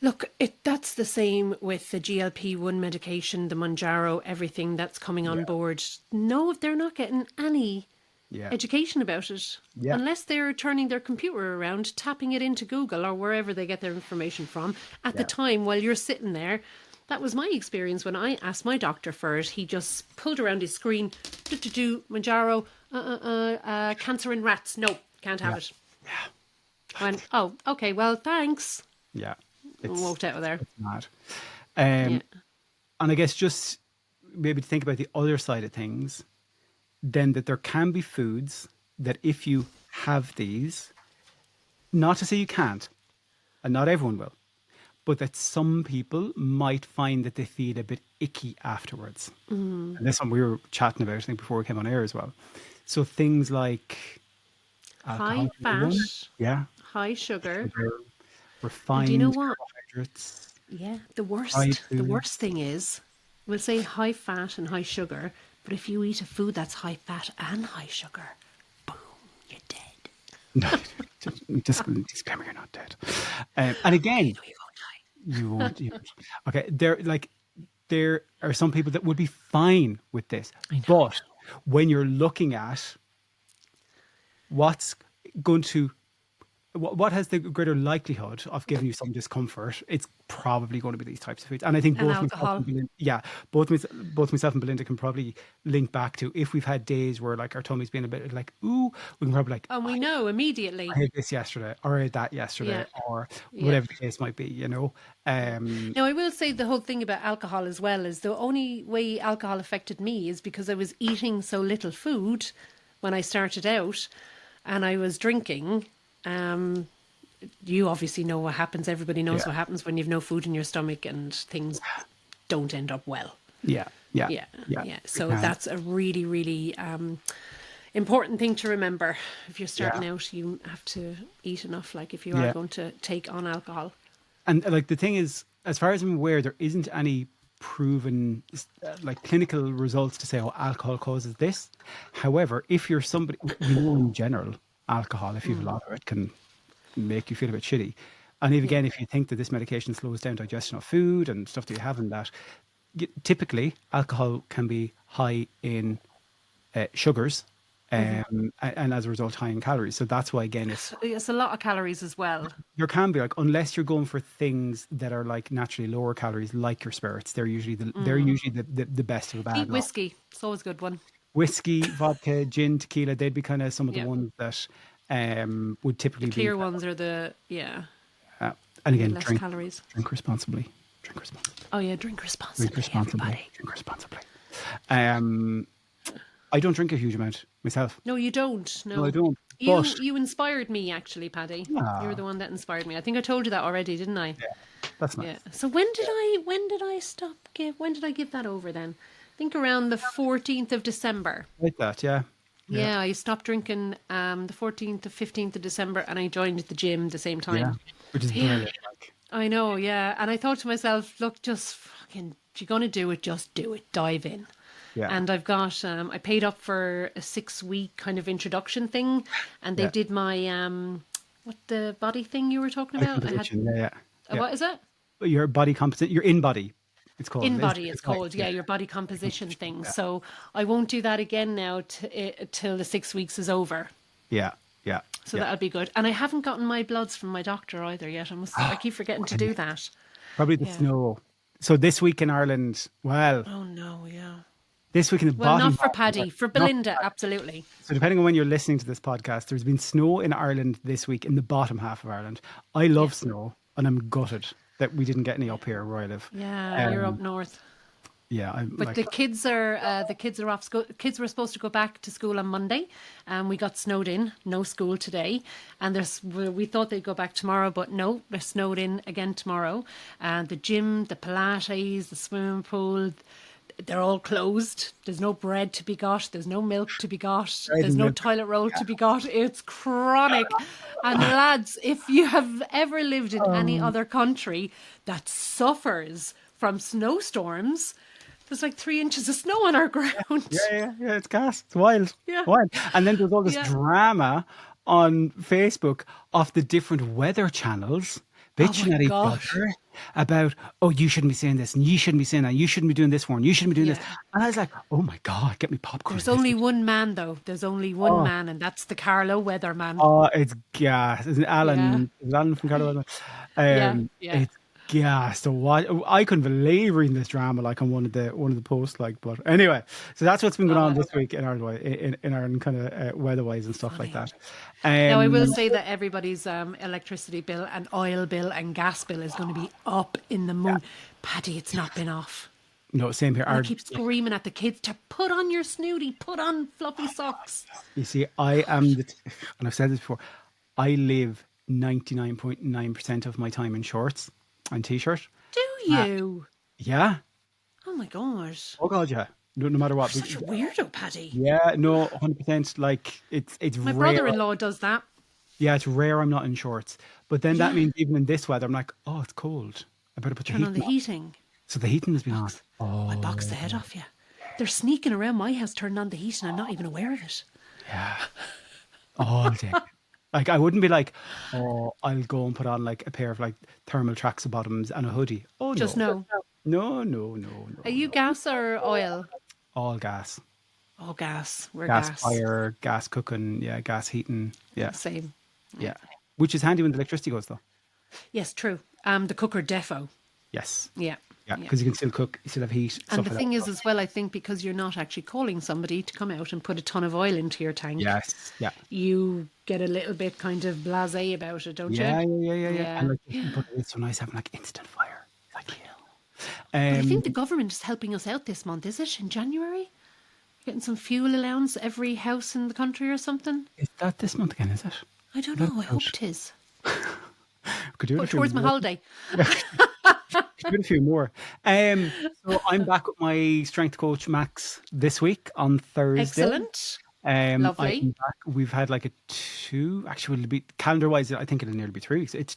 Look, that's the same with the GLP-1 medication, the Mounjaro, everything that's coming on board. No, they're not getting any education about it. Unless they're turning their computer around, tapping it into Google or wherever they get their information from. At the time, while you're sitting there, that was my experience when I asked my doctor for it. He just pulled around his screen, Mounjaro, cancer in rats. No, can't have it. Went, oh, okay, well, thanks. Yeah. Walked out of there. It's mad. And I guess just maybe to think about the other side of things, then that there can be foods that if you have these, not to say you can't, and not everyone will, but that some people might find that they feel a bit icky afterwards. And this one we were chatting about, I think, before we came on air as well. So things like high fat, high sugar, refined do you know what? carbohydrates. Yeah, the worst thing is, we'll say high fat and high sugar, but if you eat a food that's high fat and high sugar, boom, you're dead. No, just disclaimer, you're not dead. And again, you won't. Okay, there are some people that would be fine with this, but when you're looking at what's going to, what has the greater likelihood of giving you some discomfort, it's probably going to be these types of foods. And I think both myself and Belinda can probably link back to, if we've had days where like our tummy's been a bit like, ooh, we can probably like, and we know immediately, I had this yesterday, or I had that yesterday, or whatever the case might be, Now, I will say the whole thing about alcohol as well is the only way alcohol affected me is because I was eating so little food when I started out. and I was drinking. You obviously know what happens. Everybody knows what happens when you've no food in your stomach and things don't end up well. Yeah. So that's a really, really important thing to remember. If you're starting out, you have to eat enough, like if you are going to take on alcohol. And like the thing is, as far as I'm aware, there isn't any proven like clinical results to say, oh, alcohol causes this. However, if you're somebody, we know in general, alcohol, if you have a lot of it, can make you feel a bit shitty. And again, if you think that this medication slows down digestion of food and stuff that you have in that, typically alcohol can be high in sugars. And as a result, high in calories. So that's why, again, it's a lot of calories as well. There can be, like, unless you're going for things that are like naturally lower calories, like your spirits, they're usually the best of a bad lot. Whiskey, it's always a good one. Whiskey, vodka, gin, tequila, they'd be kind of some of the ones that would typically be. Clear ones are the and again, less calories. Drink responsibly. Drink responsibly. Oh yeah, drink responsibly. Drink responsibly. Drink responsibly. I don't drink a huge amount myself. No, you don't. No, I don't. You inspired me, actually, Paddy. You were the one that inspired me. I think I told you that already, didn't I? Yeah, that's nice. Yeah. So when did I stop? When did I give that over then? I think around the 14th of December. Like that, yeah. Yeah, I stopped drinking the 14th to 15th of December, and I joined the gym at the same time. Yeah, which is brilliant. Like. I know, yeah. And I thought to myself, look, just fucking, if you're going to do it, just do it. Dive in. Yeah. And I've got, I paid up for a 6-week kind of introduction thing, and they did my, what the body thing you were talking about? What is it? Your body composition, your in-body, it's called. In-body, it's called, your body composition thing. Yeah. So I won't do that again now till the 6 weeks is over. Yeah. So that'll be good. And I haven't gotten my bloods from my doctor either yet. I keep forgetting to do that. Probably the snow. So this week in Ireland, well. Oh no, yeah. This week in the bottom. Well, not for Paddy, for Belinda, absolutely. So depending on when you're listening to this podcast, there's been snow in Ireland this week in the bottom half of Ireland. I love snow, and I'm gutted that we didn't get any up here where I live. Yeah, you're up north. Yeah, but the kids are off school. Kids were supposed to go back to school on Monday, and we got snowed in. No school today, and we thought they'd go back tomorrow, but no, they're snowed in again tomorrow. And the gym, the Pilates, the swimming pool, they're all closed. There's no bread to be got. There's no milk to be got. There's no toilet roll to be got. It's chronic. And lads, if you have ever lived in any other country that suffers from snowstorms, there's like 3 inches of snow on our ground. Yeah, it's gas. It's wild. Yeah. Wild. And then there's all this drama on Facebook of the different weather channels bitching at each other about, oh, you shouldn't be saying this, and you shouldn't be saying that, you shouldn't be doing this one, you shouldn't be doing this. And I was like, oh my God, get me popcorn. There's only one man, though. There's only one man, and that's the Carlo weatherman. Oh, it's gas. Is it Alan? Is it Alan from Carlo? It's gas. So what? I couldn't believe reading this drama like on one of the posts. Like, but anyway, so that's what's been going on this week in Ireland, in Ireland, kind of weather-wise and stuff like that. Now I will say that everybody's electricity bill and oil bill and gas bill is going to be up in the moon. Paddy, it's not been off. No, same here. I keep screaming at the kids to put on your snooty, put on fluffy socks. You see, I am, and I've said this before, I live 99.9% of my time in shorts and t-shirt. Do you? Yeah. Oh my gosh. Oh God, yeah. No matter what. You're such a weirdo, Paddy. Yeah, no, 100%. Like it's my rare. brother-in-law does that. Yeah, it's rare I'm not in shorts. But then that means even in this weather, I'm like, oh, it's cold. I better put the heating on. Turn on the heating. So the heating has been on. Oh, I boxed the head off you. They're sneaking around my house, turning on the heat, and I'm not even aware of it. Yeah. All day. Like, I wouldn't be like, oh, I'll go and put on like a pair of like thermal tracksuit bottoms and a hoodie. Oh, just no. No. Are you gas or oil? All gas. All gas. We're gas. Fire, gas cooking, gas heating. Yeah. Same. Yeah. Which is handy when the electricity goes, though. Yes, true. The cooker defo. Yes. Yeah. Yeah, because you can still cook, you still have heat. And the thing is as well, I think because you're not actually calling somebody to come out and put a ton of oil into your tank. Yes, yeah. You get a little bit kind of blasé about it, don't you? Yeah. And like, but it's so nice having like instant fire. Like, I think the government is helping us out this month, is it? In January? getting some fuel allowance every house in the country or something. Is that this month again, is it? I don't know. I hope it is. Could do it Put towards my holiday. Could do a few more. So I'm back with my strength coach Max this week on Thursday. Excellent. Lovely. Lovely. We've had like a 2, actually it'll be calendar wise, I think it'll nearly be 3 weeks. It's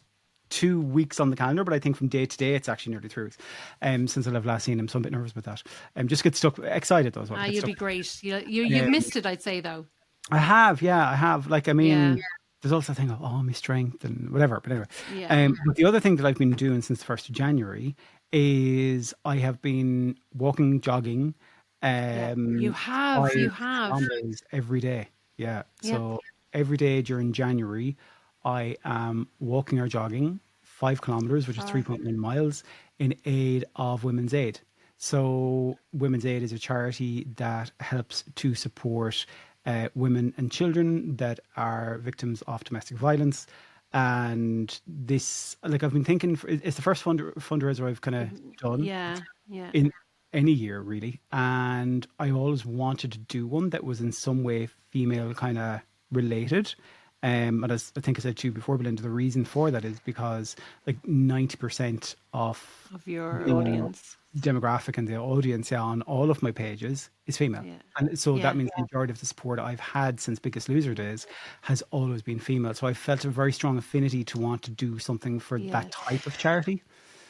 2 weeks on the calendar, but I think from day to day it's actually nearly 3 weeks. Since I've last seen him, so I'm a bit nervous about that. Just get stuck, excited though as well. You'll be great. You've missed it, I'd say though. I have. Like, I mean, there's also a thing of, my strength and whatever. But anyway. Yeah. But the other thing that I've been doing since the 1st of January is I have been walking, jogging. You have. 5 kilometers every day. Yeah. So every day during January, I am walking or jogging 5 kilometers, which is 3.1 miles, in aid of Women's Aid. So Women's Aid is a charity that helps to support women and children that are victims of domestic violence. And this, like, I've been thinking, it's the first fundraiser I've kind of done in any year, really. And I always wanted to do one that was in some way female kind of related. And as I think I said to you before, Belinda, the reason for that is because like 90% of your audience demographic and the audience on all of my pages is female. And so that means the majority of the support I've had since Biggest Loser days has always been female. So I felt a very strong affinity to want to do something for that type of charity.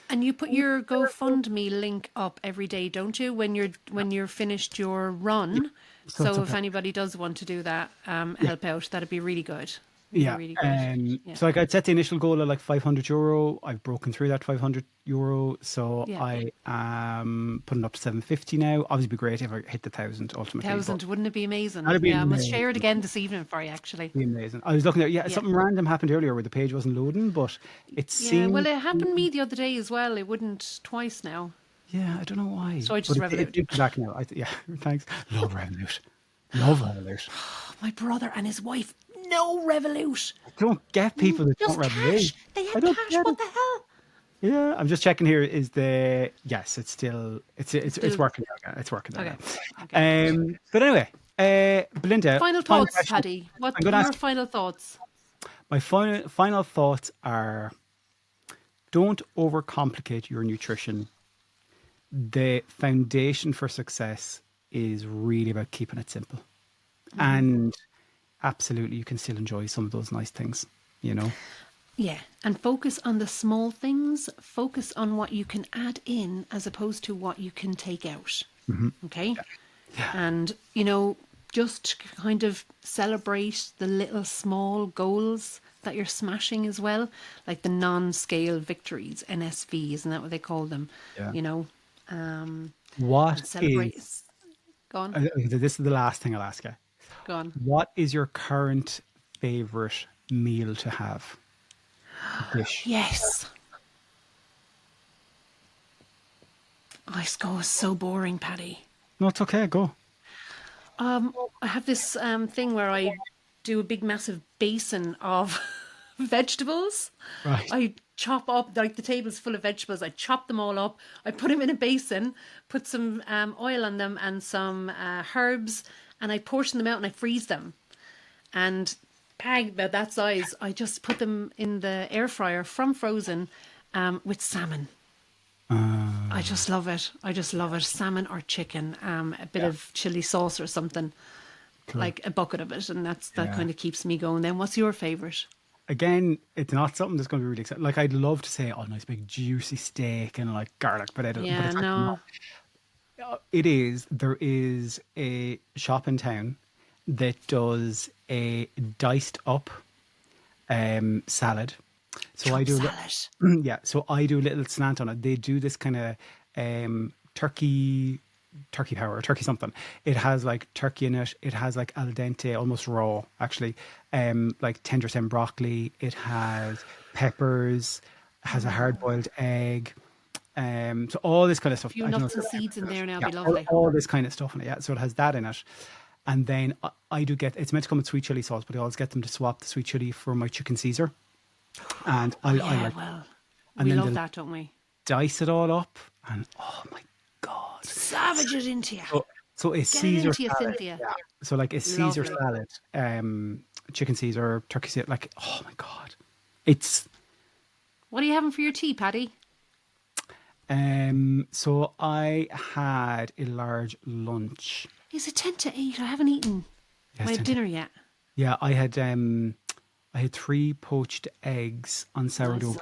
And you put your GoFundMe link up every day, don't you? When you're finished your run. So if anybody does want to do that, help out, that'd be really good. Really So like I'd set the initial goal of like €500. I've broken through that €500. So I am putting up to 750 now. Obviously it'd be great if I hit the 1,000 ultimately. 1,000, wouldn't it be amazing? That'd be amazing. I must share it again this evening for you, actually. It'd be amazing. I was looking at something random happened earlier where the page wasn't loading, but it seemed... well, it happened to me the other day as well. It wouldn't twice now. Yeah, I don't know why. So I just Revolut. It's back now. Thanks. Love Revolut. Love Revolut. My brother and his wife, no Revolut. I don't get people that don't Revolut. They have cash. What the hell? Yeah, I'm just checking here. It's still it's working now. It's working now. Okay. But anyway, Belinda. Final thoughts, Paddy. What are your final thoughts? My final thoughts are: don't overcomplicate your nutrition. The foundation for success is really about keeping it simple. And absolutely, you can still enjoy some of those nice things, Yeah, and focus on the small things. Focus on what you can add in as opposed to what you can take out. Okay? Yeah. And, just kind of celebrate the little small goals that you're smashing as well, like the non-scale victories, NSV, isn't that what they call them? Yeah. What celebrate? Go on. This is the last thing I'll ask you. Go on. What is your current favourite meal to have? Dish. Yes. Ice go is so boring, Paddy. No, it's okay. Go. I have this thing where I do a big, massive basin of vegetables. Right. I chop up, like the table's full of vegetables. I chop them all up. I put them in a basin, put some oil on them and some herbs, and I portion them out and I freeze them. And about that size, I just put them in the air fryer from frozen with salmon. I just love it. Salmon or chicken, a bit of chili sauce or something, like a bucket of it, and that kind of keeps me going. Then, what's your favourite? Again, it's not something that's going to be really exciting. Like, I'd love to say, nice big juicy steak and like garlic, but I don't. Yeah, but it's no. It is. There is a shop in town that does a diced up salad. So I do salad. So I do a little slant on it. They do this kind of turkey power, turkey something. It has like turkey in it. It has like al dente, almost raw, actually. Like tender stem broccoli. It has peppers. It has a hard boiled egg. So all this kind of stuff. A few nuts and seeds in there now, be lovely. All this kind of stuff in it. Yeah, so it has that in it. And then I do get, it's meant to come with sweet chili sauce, but I always get them to swap the sweet chili for my chicken Caesar. And I like, we love that, don't we? Dice it all up, and oh my God, savage it into you. So So a Get it Caesar into you, salad. Cynthia. Yeah. So like a Caesar Lovely. salad, chicken Caesar, turkey Caesar. Like, oh my God. It's, What are you having for your tea, Paddy? so I had a large lunch. Is it 10 to 8? I haven't eaten Yes, my 10 dinner yet. Yeah, I had 3 poached eggs on sourdough Nice.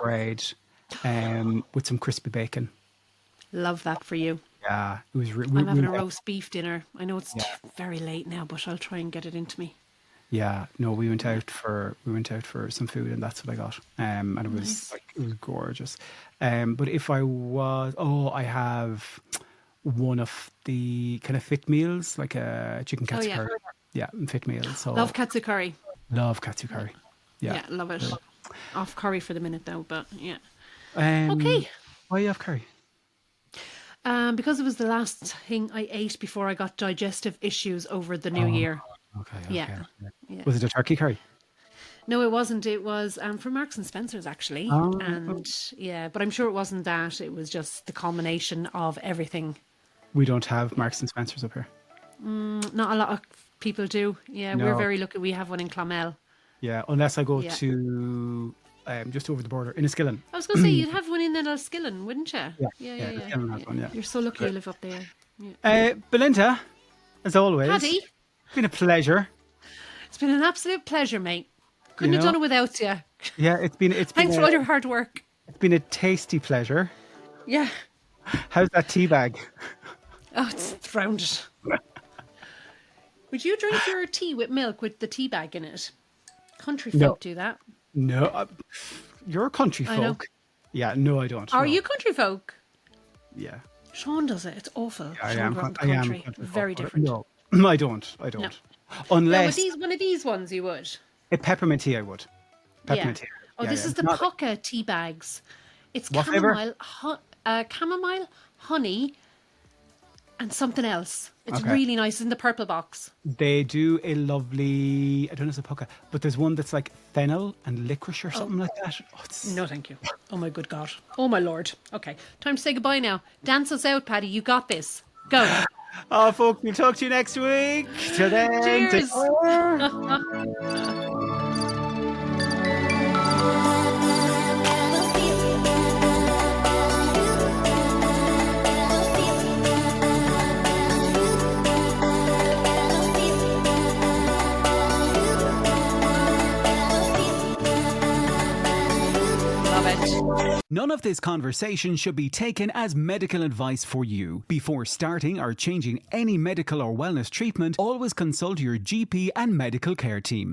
bread, with some crispy bacon. Love that for you. Yeah, it was. I'm having a roast beef dinner. I know it's Yeah, very late now, but I'll try and get it into me. yeah. No, we went out for some food, and that's what I got. And it was Nice. like, it was gorgeous. But if I was, I have one of the kind of fit meals, like a chicken Oh, katsu yeah. curry. Yeah, fit meals. So Love katsu curry. love katsu curry. Yeah. Yeah, love it. Off curry for the minute, though, but yeah. Um, Okay. why you have curry? Because it was the last thing I ate before I got digestive issues over the new year. Okay, Yeah. okay. Yeah. Was it a turkey curry? No, it wasn't. It was from Marks and Spencer's, actually. Oh, And yeah, but I'm sure it wasn't that. It was just the combination of everything. we don't have Marks and Spencers up here. Not a lot of people do. Yeah, we're No. very lucky. We have one in Clonmel. Yeah, unless I go Yeah. to just over the border in Enniskillen. I was going to say, you'd have one in Enniskillen, wouldn't you? Yeah, Yeah, yeah, Enniskillen has one, yeah. You're so lucky you live up there. Yeah. Belinda, as always, Paddy, it's been a pleasure. it's been an absolute pleasure, mate. Couldn't You have know? done it without you. Yeah, Thanks for all your hard work. it's been a tasty pleasure. Yeah. How's that tea bag? Oh, it's rounded. Would you drink your tea with milk with the tea bag in it? Country folk No. do that. No, you're a country I know. folk. Yeah, no, I don't. Are no. you country folk? Yeah, Sean does it. It's awful. I Sean am. grew up in the I am country. a country Very folk. different. No, I don't. I don't. No, Unless with one of these ones you would. a peppermint tea, I would. Peppermint tea. Oh, Yeah, this yeah. is the Not- Poca tea bags. It's What flavour? chamomile, honey, and something else. It's Okay. really nice in the purple box. They do a lovely, I don't know if it's a pucka, but there's one that's like fennel and licorice or something like that. Oh, it's, No, thank you. Oh my good God. Oh my Lord. Okay, time to say goodbye now. Dance us out, Paddy. You got this. Go. Oh, folk, we'll talk to you next week. Till then. Cheers. take care. Love it. None of this conversation should be taken as medical advice for you. Before starting or changing any medical or wellness treatment, always consult your GP and medical care team.